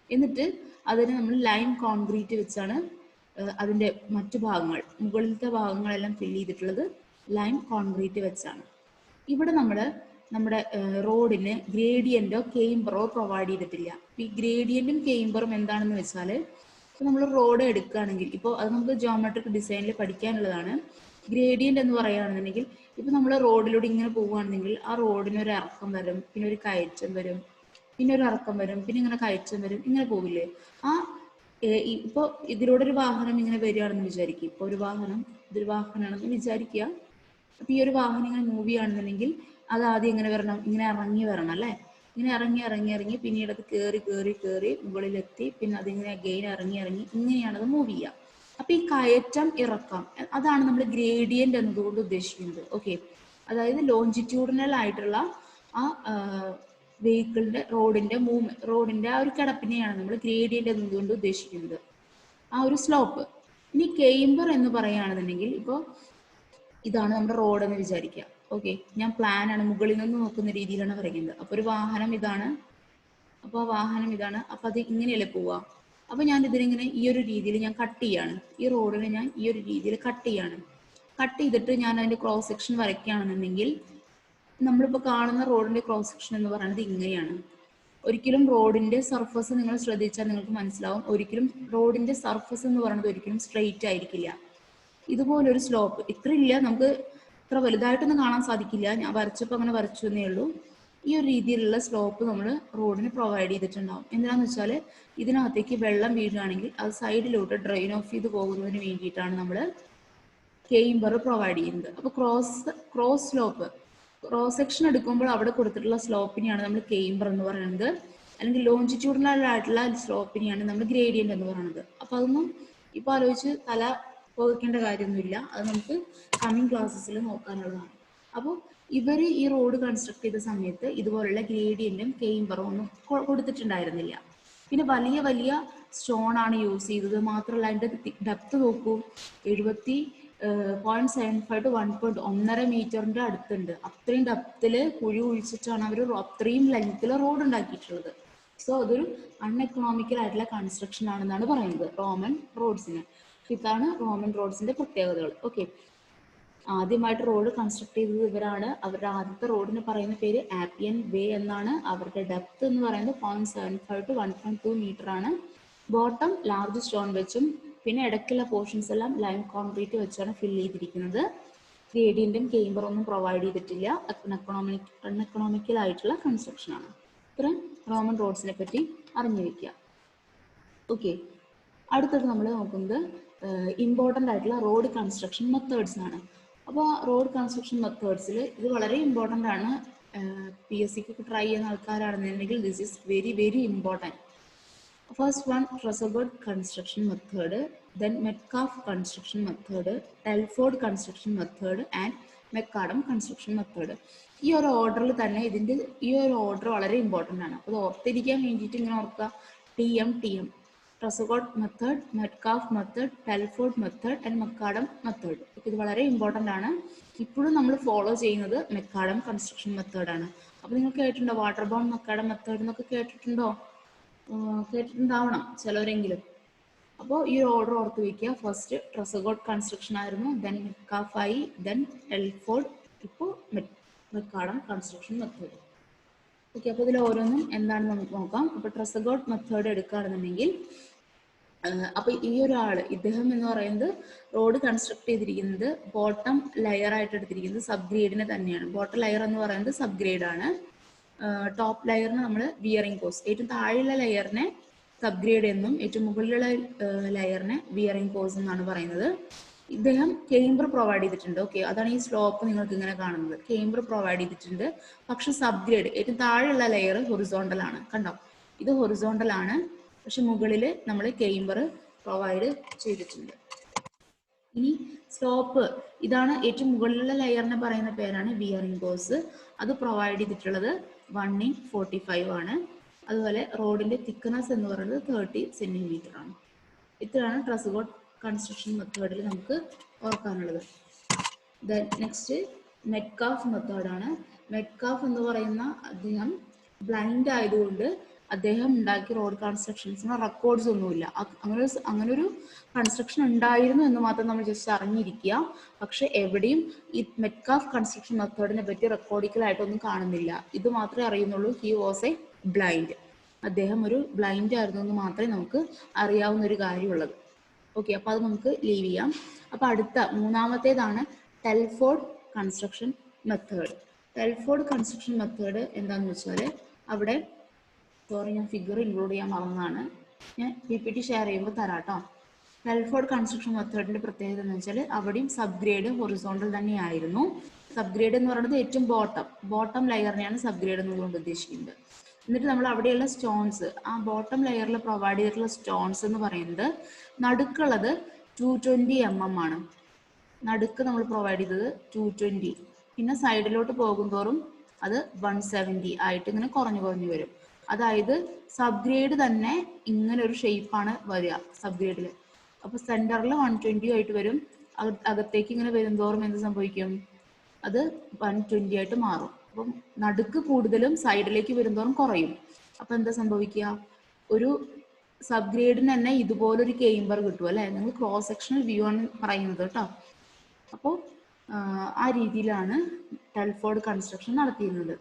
എന്നിട്ട് അതിന് നമ്മൾ ലൈം കോൺക്രീറ്റ് വെച്ചാണ് അതിന്റെ മറ്റു ഭാഗങ്ങൾ, മുകളിലത്തെ ഭാഗങ്ങളെല്ലാം ഫില്ല് ചെയ്തിട്ടുള്ളത് ലൈം കോൺക്രീറ്റ് വെച്ചാണ്. ഇവിടെ നമ്മുടെ റോഡിന് ഗ്രേഡിയന്റോ കെയിംബറോ പ്രൊവൈഡ് ചെയ്തിട്ടില്ല. ഈ ഗ്രേഡിയന്റും കെയിംബറും എന്താണെന്ന് വെച്ചാൽ, ഇപ്പോൾ നമ്മൾ റോഡ് എടുക്കുകയാണെങ്കിൽ, ഇപ്പോൾ അത് നമുക്ക് ജോമെട്രിക് ഡിസൈനിൽ പഠിക്കാനുള്ളതാണ്. ഗ്രേഡിയന്റ് എന്ന് പറയുകയാണെന്നുണ്ടെങ്കിൽ, ഇപ്പോൾ നമ്മൾ റോഡിലൂടെ ഇങ്ങനെ പോവുകയാണെന്നുണ്ടെങ്കിൽ ആ റോഡിന് ഒരു ഇറക്കം വരും, പിന്നെ ഒരു കയറ്റം വരും, പിന്നെ ഒരു ഇറക്കം വരും, പിന്നെ ഇങ്ങനെ കയറ്റം വരും, ഇങ്ങനെ പോവില്ലേ? ഇപ്പോൾ ഇതിലൂടെ ഒരു വാഹനം ഇങ്ങനെ വരികയാണെന്ന് വിചാരിക്കുക. ഇപ്പോൾ ഇതൊരു വാഹനമാണെന്ന് വിചാരിക്കുക. അപ്പൊ ഈ ഒരു വാഹനം ഇങ്ങനെ മൂവ് ചെയ്യുകയാണെന്നുണ്ടെങ്കിൽ അത് ആദ്യം ഇങ്ങനെ വരണം, ഇങ്ങനെ ഇറങ്ങി വരണം അല്ലേ? ഇങ്ങനെ ഇറങ്ങി പിന്നീട് അത് കയറി മുകളിലെത്തി, പിന്നെ അതിങ്ങനെ അഗെയിൻ ഇറങ്ങി ഇങ്ങനെയാണ് അത് മൂവ് ചെയ്യുക. അപ്പൊ ഈ കയറ്റം ഇറക്കം അതാണ് നമ്മൾ ഗ്രേഡിയന്റ് എന്നതുകൊണ്ട് ഉദ്ദേശിക്കുന്നത്. ഓക്കെ, അതായത് ലോഞ്ചിറ്റ്യൂഡിനൽ ആയിട്ടുള്ള ആ വെഹിക്കിളിന്റെ റോഡിന്റെ ആ ഒരു കിടപ്പിനെയാണ് നമ്മൾ ഗ്രേഡിയന്റ് എന്നതുകൊണ്ട് ഉദ്ദേശിക്കുന്നത്, ആ ഒരു സ്ലോപ്പ്. ഇനി കെയിംബർ എന്ന് പറയുകയാണെന്നുണ്ടെങ്കിൽ, ഇപ്പോൾ ഇതാണ് നമ്മുടെ റോഡ് എന്ന് വിചാരിക്കുക. ഓക്കെ, ഞാൻ പ്ലാനാണ് മുകളിൽ നിന്ന് നോക്കുന്ന രീതിയിലാണ് പറയുന്നത്. അപ്പോൾ ഒരു വാഹനം ഇതാണ്, അപ്പോൾ ആ വാഹനം ഇതാണ്, അപ്പോൾ അത് ഇങ്ങനെയല്ലേ പോവുക. അപ്പോൾ ഞാൻ ഇതിനിങ്ങനെ ഈ ഒരു രീതിയിൽ ഞാൻ കട്ട് ചെയ്യാണ്, ഈ റോഡിനെ ഞാൻ ഈ ഒരു രീതിയിൽ കട്ട് ചെയ്തിട്ട് ഞാൻ അതിന്റെ ക്രോസ് സെക്ഷൻ വരയ്ക്കുകയാണെന്നുണ്ടെങ്കിൽ, നമ്മളിപ്പോൾ കാണുന്ന റോഡിന്റെ ക്രോസ് സെക്ഷൻ എന്ന് പറയുന്നത് ഇങ്ങനെയാണ്. ഒരിക്കലും റോഡിന്റെ സർഫസ് നിങ്ങൾ ശ്രദ്ധിച്ചാൽ നിങ്ങൾക്ക് മനസ്സിലാവും, ഒരിക്കലും റോഡിന്റെ സർഫസ് എന്ന് പറയുന്നത് ഒരിക്കലും സ്ട്രെയിറ്റ് ആയിരിക്കില്ല. ഇതുപോലൊരു സ്ലോപ്പ് ഇത്രയില്ല, നമുക്ക് ഇത്ര വലുതായിട്ടൊന്നും കാണാൻ സാധിക്കില്ല. ഞാൻ വരച്ചപ്പോൾ അങ്ങനെ വരച്ചു എന്നേ ഉള്ളൂ. ഈ ഒരു രീതിയിലുള്ള സ്ലോപ്പ് നമ്മൾ റോഡിന് പ്രൊവൈഡ് ചെയ്തിട്ടുണ്ടാവും. എന്തിനാന്ന് വെച്ചാൽ, ഇതിനകത്തേക്ക് വെള്ളം വീഴുകയാണെങ്കിൽ അത് സൈഡിലോട്ട് ഡ്രെയിൻ ഓഫ് ചെയ്ത് പോകുന്നതിന് വേണ്ടിയിട്ടാണ് നമ്മൾ കെയിംബർ പ്രൊവൈഡ് ചെയ്യുന്നത്. അപ്പോൾ ക്രോസ് സ്ലോപ്പ്, ക്രോസ് സെക്ഷൻ എടുക്കുമ്പോൾ അവിടെ കൊടുത്തിട്ടുള്ള സ്ലോപ്പിനെയാണ് നമ്മൾ കെയിംബർ എന്ന് പറയുന്നത്, അല്ലെങ്കിൽ ലോഞ്ചിറ്റ്യൂഡിനൽ ആയിട്ടുള്ള സ്ലോപ്പിനെയാണ് നമ്മൾ ഗ്രേഡിയന്റ് എന്ന് പറയുന്നത്. അപ്പോൾ അതൊന്നും ഇപ്പോൾ ആലോചിച്ച് തല പോകേണ്ട കാര്യമൊന്നുമില്ല, അത് നമുക്ക് കമ്മിങ് ക്ലാസ്സസിൽ നോക്കാനുള്ളതാണ്. അപ്പോൾ ഇവർ ഈ റോഡ് കൺസ്ട്രക്ട് ചെയ്ത സമയത്ത് ഇതുപോലുള്ള ഗ്രേഡിയന്റും കെയിംബറും ഒന്നും കൊടുത്തിട്ടുണ്ടായിരുന്നില്ല. പിന്നെ വലിയ വലിയ സ്റ്റോൺ ആണ് യൂസ് ചെയ്തത്. മാത്രമല്ല അതിൻ്റെ ഡെപ്ത് നോക്കൂ, 0.75 to 1.5 മീറ്ററിന്റെ അടുത്തുണ്ട്. അത്രയും ഡെപ്തില് കുഴി കുഴിച്ചിട്ടാണ് അവർ അത്രയും ലെങ്ത്തിൽ റോഡ് ഉണ്ടാക്കിയിട്ടുള്ളത്. സോ അതൊരു അൺഎക്കണോമിക്കൽ ആയിട്ടുള്ള കൺസ്ട്രക്ഷൻ ആണെന്നാണ് പറയുന്നത് റോമൻ റോഡ്സിന്. ഇതാണ് റോമൻ റോഡ്സിന്റെ പ്രത്യേകതകൾ. ഓക്കെ, ആദ്യമായിട്ട് റോഡ് കൺസ്ട്രക്ട് ചെയ്തത് ഇവരാണ്. അവരുടെ ആദ്യത്തെ റോഡിന് പറയുന്ന പേര് ആപ്പിയൻ വേ എന്നാണ്. അവരുടെ ഡെപ്ത് എന്ന് പറയുന്നത് 0.75 to 1.2 മീറ്റർ ആണ്. ബോട്ടം ലാർജ് സ്റ്റോൺ വെച്ചും പിന്നെ ഇടയ്ക്കുള്ള പോർഷൻസ് എല്ലാം ലൈം കോൺക്രീറ്റ് വെച്ചാണ് ഫില്ല് ചെയ്തിരിക്കുന്നത്. ഗ്രേഡിയന്റും കെയിംബറും ഒന്നും പ്രൊവൈഡ് ചെയ്തിട്ടില്ല. അൺഎക്കണോമിക്കൽ ആയിട്ടുള്ള കൺസ്ട്രക്ഷൻ ആണ്. ഇത്രയും റോമൻ റോഡ്സിനെ പറ്റി അറിഞ്ഞു വെക്കുക. ഓക്കെ, അടുത്തത് നമ്മൾ നോക്കുന്നത് ഇമ്പോർട്ടൻ്റ് ആയിട്ടുള്ള റോഡ് കൺസ്ട്രക്ഷൻ മെത്തേഡ്സ് ആണ്. അപ്പോൾ റോഡ് കൺസ്ട്രക്ഷൻ മെത്തേഡ്സിൽ ഇത് വളരെ ഇമ്പോർട്ടൻ്റ് ആണ്. PSC ട്രൈ ചെയ്യുന്ന ആൾക്കാരാണെന്നുണ്ടെങ്കിൽ this is very very important. First one, Tresaguet construction method, then Metcalf construction method, Telford construction method and Macadam construction method. ഈ ഒരു ഓർഡറിൽ തന്നെ ഈ ഒരു ഓർഡർ വളരെ ഇമ്പോർട്ടൻ്റ് ആണ്. അത് ഓർത്തിരിക്കാൻ വേണ്ടിയിട്ട് ഇങ്ങനെ ഓർക്കുക, TM Tresaguet method, Metcalf method, Telford method and Macadam method. ഇത് വളരെ ഇമ്പോർട്ടൻ്റ് ആണ്. ഇപ്പോഴും നമ്മൾ ഫോളോ ചെയ്യുന്നത് മെക്കാഡം കൺസ്ട്രക്ഷൻ മെത്തേഡാണ്. അപ്പോൾ നിങ്ങൾ കേട്ടിട്ടുണ്ടോ വാട്ടർ ബൗണ്ട് മെക്കാഡം മെത്തേഡ് എന്നൊക്കെ കേട്ടിട്ടുണ്ടാവണം ചിലവരെങ്കിലും. അപ്പോൾ ഈ ഒരു ഓർഡർ ഓർത്ത് വയ്ക്കുക. ഫസ്റ്റ് ട്രസഗോട്ട് കൺസ്ട്രക്ഷൻ ആയിരുന്നു, ദെൻ മെറ്റ്കാഫ് ആയി, ദെൻ ടെൽഫോർഡ്, ഇപ്പോൾ മെക്കാഡം കൺസ്ട്രക്ഷൻ മെത്തേഡ്. ഓക്കെ, അപ്പോൾ ഇതിൽ ഓരോന്നും എന്താണെന്ന് നമുക്ക് നോക്കാം. അപ്പോൾ ട്രസഗോട്ട് മെത്തേഡ് എടുക്കുകയാണെന്നുണ്ടെങ്കിൽ, അപ്പോൾ ഈ ഒരാൾ ഇദ്ദേഹം എന്ന് പറയുന്നത് റോഡ് കൺസ്ട്രക്ട് ചെയ്തിരിക്കുന്നത് ബോട്ടം ലെയർ ആയിട്ട് എടുത്തിരിക്കുന്നത് സബ് ഗ്രേഡിനെ തന്നെയാണ്. ബോട്ടം ലെയർ എന്ന് പറയുന്നത് സബ് ഗ്രേഡ് ആണ്. ടോപ്പ് ലെയറിന് നമ്മൾ വിയറിംഗ് കോസ്, ഏറ്റവും താഴെയുള്ള ലെയറിനെ സബ് ഗ്രേഡ് എന്നും ഏറ്റവും മുകളിലുള്ള ലെയറിനെ വിയറിംഗ് കോസ് എന്നാണ് പറയുന്നത്. ഇദ്ദേഹം കേംബർ പ്രൊവൈഡ് ചെയ്തിട്ടുണ്ട്. ഓക്കെ, അതാണ് ഈ സ്ലോപ്പ് നിങ്ങൾക്ക് ഇങ്ങനെ കാണുന്നത്. കേംബർ പ്രൊവൈഡ് ചെയ്തിട്ടുണ്ട്, പക്ഷെ സബ് ഗ്രേഡ് ഏറ്റവും താഴെയുള്ള ലെയർ ഹൊറിസോണ്ടൽ ആണ്. കണ്ടോ, ഇത് ഹൊറിസോണ്ടൽ ആണ്, പക്ഷെ മുകളിൽ നമ്മൾ കേംബർ പ്രൊവൈഡ് ചെയ്തിട്ടുണ്ട്. ഇനി സ്ലോപ്പ്, ഇതാണ് ഏറ്റവും മുകളിലുള്ള ലെയറിനെ പറയുന്ന പേരാണ് വിയറിംഗ് കോസ്. അത് പ്രൊവൈഡ് ചെയ്തിട്ടുള്ളത് 1/45 ആണ്. അതുപോലെ റോഡിന്റെ തിക്നെസ് എന്ന് പറയുന്നത് 30 സെന്റിമീറ്റർ ആണ്. ഇത്രയാണ് ട്രസഗോട്ട് കൺസ്ട്രക്ഷൻ മെത്തേഡിൽ നമുക്ക് ഓർക്കാനുള്ളത്. നെക്സ്റ്റ് മെറ്റ്കാഫ് മെത്തേഡാണ്. മെറ്റ്കാഫ് എന്ന് പറയുന്ന അദ്ദേഹം ബ്ലൈൻഡ് ആയതുകൊണ്ട് അദ്ദേഹം ഉണ്ടാക്കിയ റോഡ് കൺസ്ട്രക്ഷൻസിന് റെക്കോർഡ്സ് ഒന്നുമില്ല. അങ്ങനൊരു കൺസ്ട്രക്ഷൻ ഉണ്ടായിരുന്നു എന്ന് മാത്രം നമ്മൾ ജസ്റ്റ് അറിഞ്ഞിരിക്കുക. പക്ഷെ എവിടെയും ഈ മെറ്റ്കാഫ് കൺസ്ട്രക്ഷൻ മെത്തേഡിനെ പറ്റി റെക്കോർഡിക്കലായിട്ടൊന്നും കാണുന്നില്ല. ഇത് മാത്രമേ അറിയുന്നുള്ളൂ, ഹി വാസ് എ ബ്ലൈൻഡ്. അദ്ദേഹം ഒരു ബ്ലൈൻഡ് ആയിരുന്നു എന്ന് മാത്രമേ നമുക്ക് അറിയാവുന്ന ഒരു കാര്യമുള്ളത്. ഓക്കെ, അപ്പോൾ അത് നമുക്ക് ലീവ് ചെയ്യാം. അപ്പോൾ അടുത്ത മൂന്നാമത്തേതാണ് Telford construction method. Telford construction method എന്താണെന്ന് വെച്ചാൽ, അവിടെ ഞാൻ ഫിഗർ ഇൻക്ലൂഡ് ചെയ്യാൻ മറന്നതാണ്, ഞാൻ PPT ഷെയർ ചെയ്യുമ്പോൾ തരാം കേട്ടോ. ടെൽഫോർഡ് കൺസ്ട്രക്ഷൻ മെത്തേഡിന്റെ പ്രത്യേകത എന്ന് വെച്ചാൽ അവിടെയും സബ് ഗ്രേഡ് ഹൊറിസോണ്ടൽ തന്നെയായിരുന്നു. സബ് ഗ്രേഡ് എന്ന് പറയുന്നത് ഏറ്റവും ബോട്ടം ലെയറിനെയാണ് സബ് ഗ്രേഡ് എന്നുകൊണ്ട് ഉദ്ദേശിക്കുന്നത്. എന്നിട്ട് നമ്മൾ അവിടെയുള്ള സ്റ്റോൺസ്, ആ ബോട്ടം ലെയറിൽ പ്രൊവൈഡ് ചെയ്തിട്ടുള്ള സ്റ്റോൺസ് എന്ന് പറയുന്നത് നടുക്കുള്ളത് 220 mm ആണ്. നടുക്ക് നമ്മൾ പ്രൊവൈഡ് ചെയ്തത് 220, പിന്നെ സൈഡിലോട്ട് പോകുന്തോറും അത് 170 ആയിട്ട് ഇങ്ങനെ കുറഞ്ഞു വരും. അതായത് സബ് ഗ്രേഡ് തന്നെ ഇങ്ങനെ ഒരു ഷേപ്പാണ് വരിക സബ് ഗ്രേഡിൽ. അപ്പോൾ സെന്ററിൽ 120 ആയിട്ട് വരും, അകത്തേക്ക് ഇങ്ങനെ വരുന്തോറും എന്ത് സംഭവിക്കും, അത് 120 ആയിട്ട് മാറും. അപ്പം നടുക്ക് കൂടുതലും സൈഡിലേക്ക് വരുന്തോറും കുറയും. അപ്പൊ എന്താ സംഭവിക്കുക, ഒരു സബ് ഗ്രേഡിന് തന്നെ ഇതുപോലൊരു കേംബർ കിട്ടും അല്ലെ. നിങ്ങൾ ക്രോസ് സെക്ഷണൽ വ്യൂ ആണ് പറയുന്നത് കേട്ടോ. അപ്പോൾ ആ രീതിയിലാണ് ടെൽഫോർഡ് കൺസ്ട്രക്ഷൻ നടത്തിയിരുന്നത്.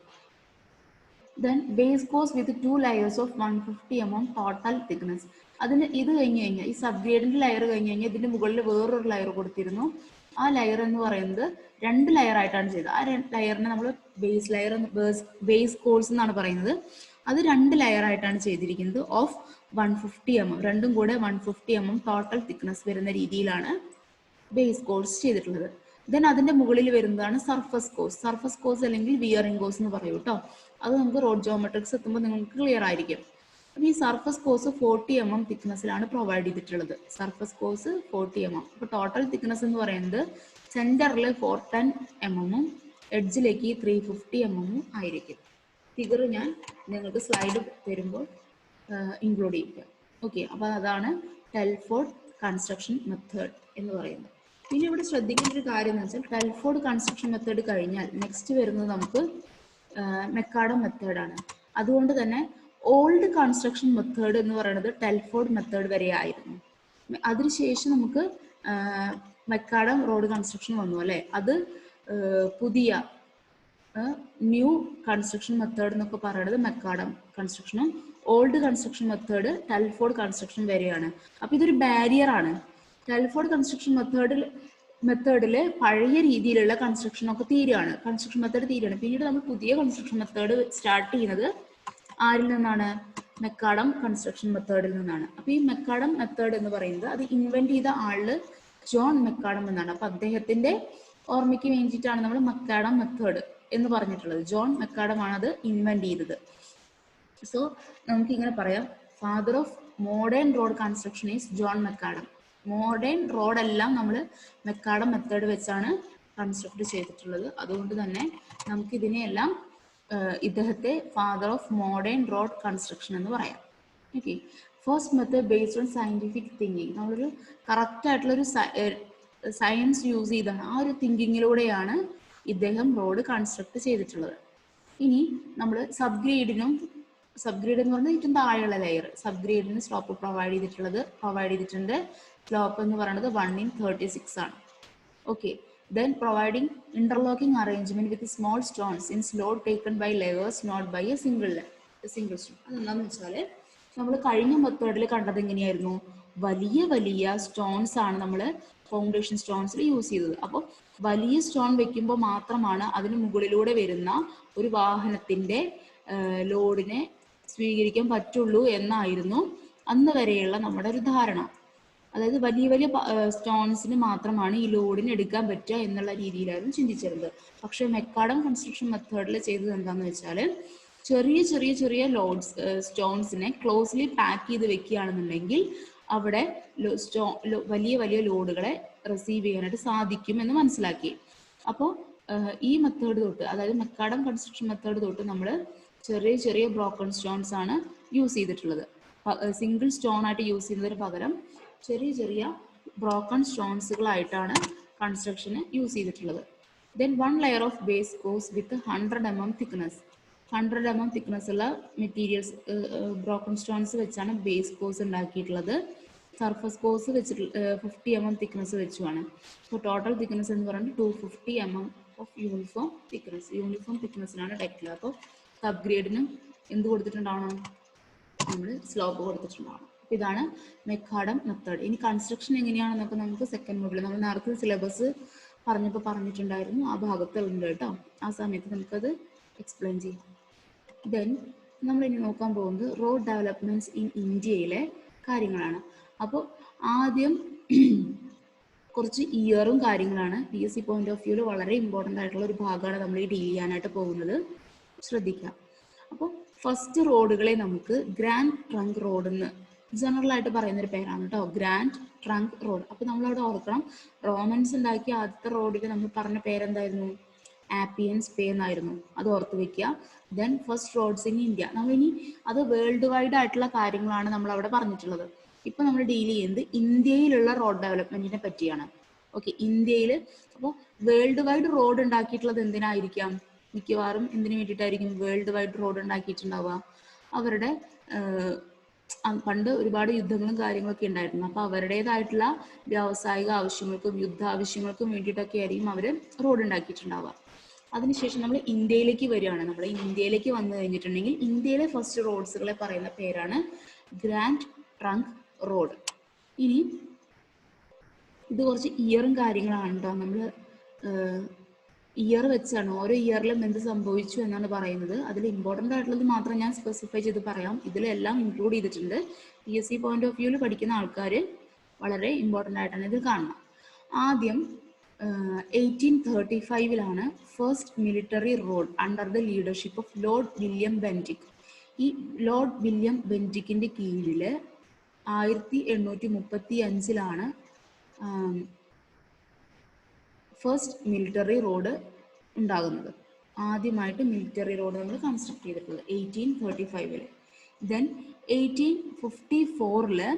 Then base course with 2 layers of 150 mm total thickness. അതിന് ഇത് കഴിഞ്ഞ് കഴിഞ്ഞാൽ, ഈ സബ് ഗ്രേഡിന്റെ ലെയർ കഴിഞ്ഞ് കഴിഞ്ഞാൽ ഇതിന്റെ മുകളിൽ വേറൊരു ലെയർ കൊടുത്തിരുന്നു. ആ ലെയർ എന്ന് പറയുന്നത് 2 ലെയർ ആയിട്ടാണ് ചെയ്തത്. ആ ലെയറിനെ നമ്മൾ ബേസ് കോഴ്സ് എന്നാണ് പറയുന്നത്. അത് 2 ലെയർ ആയിട്ടാണ് ചെയ്തിരിക്കുന്നത് ഓഫ് 150 mm. രണ്ടും കൂടെ 150 mm ടോട്ടൽ തിക്നെസ് വരുന്ന രീതിയിലാണ് ബേസ് കോഴ്സ് ചെയ്തിട്ടുള്ളത്. ദെൻ അതിന്റെ മുകളിൽ വരുന്നതാണ് സർഫസ് കോഴ്സ് അല്ലെങ്കിൽ വിയറിംഗ് കോഴ്സ് എന്ന് പറയും കേട്ടോ. അത് നമുക്ക് റോഡ് ജോമെട്രിക്സ് എത്തുമ്പോൾ നിങ്ങൾക്ക് ക്ലിയർ ആയിരിക്കും. അപ്പോൾ ഈ സർഫസ് കോഴ്സ് 40 mm തിക്നെസ്സിലാണ് പ്രൊവൈഡ് ചെയ്തിട്ടുള്ളത്. Surface course 40 mm. അപ്പോൾ ടോട്ടൽ തിക്നെസ് എന്ന് പറയുന്നത് സെന്ററിൽ 410 mm എഡ്ജിലേക്ക് 350 mm ആയിരിക്കും. ഫിഗർ ഞാൻ നിങ്ങൾക്ക് സ്ലൈഡ് തരുമ്പോൾ ഇൻക്ലൂഡ് ചെയ്യിക്കാം. ഓക്കെ, അപ്പോൾ അതാണ് ടെൽഫോർഡ് കൺസ്ട്രക്ഷൻ മെത്തേഡ് എന്ന് പറയുന്നത്. പിന്നെ ഇവിടെ ശ്രദ്ധിക്കേണ്ട ഒരു കാര്യം എന്ന് വെച്ചാൽ, ടെൽഫോർഡ് കൺസ്ട്രക്ഷൻ മെത്തേഡ് കഴിഞ്ഞാൽ നെക്സ്റ്റ് വരുന്നത് നമുക്ക് മെക്കാഡം മെത്തേഡാണ്. അതുകൊണ്ട് തന്നെ ഓൾഡ് കൺസ്ട്രക്ഷൻ മെത്തേഡ് എന്ന് പറയുന്നത് ടെൽഫോർഡ് മെത്തേഡ് വരെ ആയിരുന്നു. അതിനുശേഷം നമുക്ക് മെക്കാഡം റോഡ് കൺസ്ട്രക്ഷൻ വന്നു അല്ലേ. അത് പുതിയ ന്യൂ കൺസ്ട്രക്ഷൻ മെത്തേഡ് എന്നൊക്കെ പറയുന്നത് മെക്കാഡം കൺസ്ട്രക്ഷനും old construction method Telford construction വരെയാണ്. അപ്പോൾ ഇതൊരു ബാരിയർ ആണ്. ടെൽഫോർഡ് കൺസ്ട്രക്ഷൻ മെത്തേഡിൽ പഴയ രീതിയിലുള്ള കൺസ്ട്രക്ഷൻ മെത്തേഡ് തീരുകയാണ്. പിന്നീട് നമ്മൾ പുതിയ കൺസ്ട്രക്ഷൻ മെത്തേഡ് സ്റ്റാർട്ട് ചെയ്യുന്നത് ആരിൽ നിന്നാണ്, മെക്കാഡം കൺസ്ട്രക്ഷൻ മെത്തേഡിൽ നിന്നാണ്. അപ്പോൾ ഈ മെക്കാഡം മെത്തേഡ് എന്ന് പറയുന്നത് അത് ഇൻവെന്റ് ചെയ്ത ആള് ജോൺ മെക്കാഡം എന്നാണ്. അപ്പോൾ അദ്ദേഹത്തിന്റെ ഓർമ്മയ്ക്ക് വേണ്ടിയിട്ടാണ് നമ്മൾ മെക്കാഡം മെത്തേഡ് എന്ന് പറഞ്ഞിട്ടുള്ളത്. ജോൺ മെക്കാഡം ആണ് അത് ഇൻവെന്റ് ചെയ്തത്. സോ നമുക്ക് ഇങ്ങനെ പറയാം, father of modern road construction is John Macadam. Modern റോഡെല്ലാം നമ്മൾ മെക്കാഡം മെത്തേഡ് വെച്ചാണ് കൺസ്ട്രക്ട് ചെയ്തിട്ടുള്ളത്. അതുകൊണ്ട് തന്നെ നമുക്ക് ഇതിനെയെല്ലാം ഇദ്ദേഹത്തെ father of modern road construction എന്ന് പറയാം. Okay, first method based on scientific thinking. നമ്മളൊരു കറക്റ്റ് ആയിട്ടുള്ളൊരു സയൻസ് യൂസ് ചെയ്താണ്, ആ ഒരു തിങ്കിങ്ങിലൂടെയാണ് ഇദ്ദേഹം റോഡ് കൺസ്ട്രക്ട് ചെയ്തിട്ടുള്ളത്. ഇനി നമ്മൾ സബ് ഗ്രേഡിനും സബ് ഗ്രേഡ് എന്ന് പറഞ്ഞാൽ ഏറ്റവും താഴെയുള്ള ലെയർ. സബ് ഗ്രേഡിന് സ്ലോപ്പ് പ്രൊവൈഡ് ചെയ്തിട്ടുണ്ട്. സ്ലോപ്പ് എന്ന് പറയുന്നത് 1/36 ആണ്. Okay, then providing interlocking arrangement with small stones in load taken by layers not by a single stone. അതെന്താണെന്ന് വെച്ചാൽ നമ്മൾ കഴിഞ്ഞ മെത്തേഡിൽ കണ്ടത് എങ്ങനെയായിരുന്നു? വലിയ വലിയ സ്റ്റോൺസ് ആണ് നമ്മൾ ഫൗണ്ടേഷൻ സ്റ്റോൺസിൽ യൂസ് ചെയ്തത്. അപ്പോൾ വലിയ സ്റ്റോൺ വെക്കുമ്പോൾ മാത്രമാണ് അതിന് മുകളിലൂടെ വരുന്ന ഒരു വാഹനത്തിന്റെ ലോഡിനെ സ്വീകരിക്കാൻ പറ്റുള്ളൂ എന്നായിരുന്നു അന്ന് വരെയുള്ള നമ്മുടെ ഒരു ധാരണ. അതായത് വലിയ വലിയ സ്റ്റോൺസിന് മാത്രമാണ് ഈ ലോഡിന് എടുക്കാൻ പറ്റുക എന്നുള്ള രീതിയിലായിരുന്നു ചിന്തിച്ചിരുന്നത്. പക്ഷേ മെക്കാഡം കൺസ്ട്രക്ഷൻ മെത്തേഡിൽ ചെയ്തത് എന്താണെന്ന് വെച്ചാൽ ചെറിയ സ്റ്റോൺസിനെ ക്ലോസ്ലി പാക്ക് ചെയ്ത് വെക്കുകയാണെന്നുണ്ടെങ്കിൽ അവിടെ വലിയ വലിയ ലോഡുകളെ റിസീവ് ചെയ്യാനായിട്ട് സാധിക്കും എന്ന് മനസ്സിലാക്കി. അപ്പോൾ ഈ മെത്തേഡ് തൊട്ട്, അതായത് മെക്കാഡം കൺസ്ട്രക്ഷൻ മെത്തേഡ് തൊട്ട് നമ്മൾ ചെറിയ ബ്രോക്കൺ സ്റ്റോൺസ് ആണ് യൂസ് ചെയ്തിട്ടുള്ളത്. സിംഗിൾ സ്റ്റോൺ ആയിട്ട് യൂസ് ചെയ്യുന്നതിന് പകരം ചെറിയ ബ്രോക്കൺ സ്റ്റോൺസുകളായിട്ടാണ് കൺസ്ട്രക്ഷന് യൂസ് ചെയ്തിട്ടുള്ളത്. Then 1 layer of base course with 100 mm thickness. 100 mm thickness ഉള്ള മെറ്റീരിയൽസ് ബ്രോക്കൺ സ്റ്റോൺസ് വെച്ചാണ് ബേസ് കോഴ്സ് ഉണ്ടാക്കിയിട്ടുള്ളത്. സർഫസ് കോഴ്സ് വെച്ചിട്ട് 50 mm തിക്നെസ് വെച്ചുമാണ്. അപ്പോൾ ടോട്ടൽ തിക്നെസ് എന്ന് പറയുന്നത് 250 mm ഓഫ് യൂണിഫോം തിക്നെസ്സിനാണ് ഡെക്കിൽ. അപ്പോൾ സബ് ഗ്രേഡിന് എന്ത് കൊടുത്തിട്ടുണ്ടാവണം? നമ്മൾ സ്ലോപ്പ് കൊടുത്തിട്ടുണ്ടാവണം. അപ്പോൾ ഇതാണ് മെക്കാഡം മെത്തേഡ്. ഇനി കൺസ്ട്രക്ഷൻ എങ്ങനെയാണെന്നൊക്കെ നമുക്ക് സെക്കൻഡ് മോഡിൽ നമ്മൾ നേരത്തെ സിലബസ് പറഞ്ഞിട്ടുണ്ടായിരുന്നു, ആ ഭാഗത്തുണ്ട് കേട്ടോ. ആ സമയത്ത് നമുക്കത് എക്സ്പ്ലെയിൻ ചെയ്യാം. ദെൻ നമ്മളിനി നോക്കാൻ പോകുന്നത് റോഡ് ഡെവലപ്മെന്റ്സ് ഇൻ ഇന്ത്യയിലെ കാര്യങ്ങളാണ്. അപ്പോൾ ആദ്യം കുറച്ച് ഇയറും കാര്യങ്ങളാണ്. PSC പോയിന്റ് ഓഫ് വ്യൂവിൽ വളരെ ഇമ്പോർട്ടൻ്റ് ആയിട്ടുള്ള ഒരു ഭാഗമാണ് നമ്മൾ ഈ ഡീൽ ചെയ്യാനായിട്ട് പോകുന്നത്. ശ്രദ്ധിക്കാം. അപ്പോൾ ഫസ്റ്റ് റോഡുകളെ നമുക്ക് ഗ്രാൻഡ് ട്രങ്ക് റോഡ് എന്ന് ജനറൽ ആയിട്ട് പറയുന്നൊരു പേരാണ് കേട്ടോ, ഗ്രാൻഡ് ട്രങ്ക് റോഡ്. അപ്പോൾ നമ്മളവിടെ ഓർക്കണം, റോമൻസ് ഉണ്ടാക്കിയ ആദ്യത്തെ റോഡിൽ നമ്മൾ പറഞ്ഞ പേരെന്തായിരുന്നു? ആപ്പിയൻസ് പേ എന്നായിരുന്നു. അത് ഓർത്ത് വെക്കുക. Then first roads in India. നമ്മളിനി അത് വേൾഡ് വൈഡ് ആയിട്ടുള്ള കാര്യങ്ങളാണ് നമ്മൾ അവിടെ പറഞ്ഞിട്ടുള്ളത്. ഇപ്പൊ നമ്മൾ ഡീൽ ചെയ്യുന്നത് ഇന്ത്യയിലുള്ള റോഡ് ഡെവലപ്മെന്റിനെ പറ്റിയാണ്. ഓക്കെ, ഇന്ത്യയിൽ അപ്പോൾ വേൾഡ് വൈഡ് റോഡ് ഉണ്ടാക്കിയിട്ടുള്ളത് എന്തിനായിരിക്കാം? മിക്കവാറും എന്തിനു വേണ്ടിയിട്ടായിരിക്കും വേൾഡ് വൈഡ് റോഡ് ഉണ്ടാക്കിയിട്ടുണ്ടാവുക? അവരുടെ പണ്ട് ഒരുപാട് യുദ്ധങ്ങളും കാര്യങ്ങളൊക്കെ ഉണ്ടായിരുന്നു. അപ്പോൾ അവരുടേതായിട്ടുള്ള വ്യാവസായിക ആവശ്യങ്ങൾക്കും യുദ്ധാവശ്യങ്ങൾക്കും വേണ്ടിയിട്ടൊക്കെ ആയിരിക്കും അവർ റോഡ് ഉണ്ടാക്കിയിട്ടുണ്ടാവുക. അതിനുശേഷം നമ്മൾ ഇന്ത്യയിലേക്ക് വരികയാണ്. നമ്മൾ ഇന്ത്യയിലേക്ക് വന്നു കഴിഞ്ഞിട്ടുണ്ടെങ്കിൽ ഇന്ത്യയിലെ ഫസ്റ്റ് റോഡ്സുകളെ പറയുന്ന പേരാണ് ഗ്രാൻഡ് ട്രങ്ക് റോഡ്. ഇനി ഇത് കുറച്ച് ഇയറും കാര്യങ്ങളാണ് കേട്ടോ. നമ്മൾ ഇയർ വെച്ചാണ് ഓരോ ഇയറിലും എന്ത് സംഭവിച്ചു എന്നാണ് പറയുന്നത്. അതിൽ ഇമ്പോർട്ടൻ്റ് ആയിട്ടുള്ളത് മാത്രം ഞാൻ സ്പെസിഫൈ ചെയ്ത് പറയാം. ഇതിലെല്ലാം ഇൻക്ലൂഡ് ചെയ്തിട്ടുണ്ട്. PSC പോയിന്റ് ഓഫ് വ്യൂവിൽ പഠിക്കുന്ന ആൾക്കാർ വളരെ ഇമ്പോർട്ടൻ്റ് ആയിട്ടാണ് ഇത് കാണുന്നത്. ആദ്യം 1835 first military road under the leadership of Lord William Bentinck. ഈ ലോർഡ് വില്യം ബെൻറ്റിക്കിൻ്റെ കീഴിൽ 1835 ഫസ്റ്റ് മിലിറ്ററി റോഡ് ഉണ്ടാകുന്നത്. ആദ്യമായിട്ട് മിലിറ്ററി റോഡ് നമ്മൾ കൺസ്ട്രക്ട് ചെയ്തിട്ടുള്ളത് 1835. ദെൻ 1854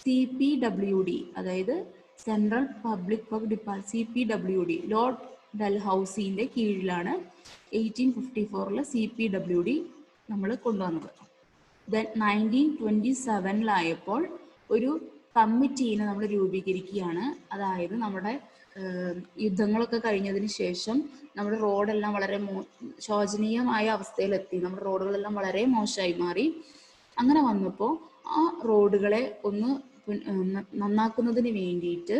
CPWD, അതായത് Central Public Work Department CPWD Lord ഡൽഹൌസിന്റെ കീഴിലാണ് 1854 CPWD നമ്മൾ കൊണ്ടുവന്നത്. ദെൻ 1927 ഒരു കമ്മിറ്റീനെ നമ്മൾ രൂപീകരിക്കുകയാണ്. അതായത് നമ്മുടെ യുദ്ധങ്ങളൊക്കെ കഴിഞ്ഞതിന് ശേഷം നമ്മുടെ റോഡെല്ലാം വളരെ ശോചനീയമായ അവസ്ഥയിലെത്തി. നമ്മുടെ റോഡുകളെല്ലാം വളരെ മോശമായി മാറി. അങ്ങനെ വന്നപ്പോൾ ആ റോഡുകളെ ഒന്ന് നന്നാക്കുന്നതിന് വേണ്ടിയിട്ട്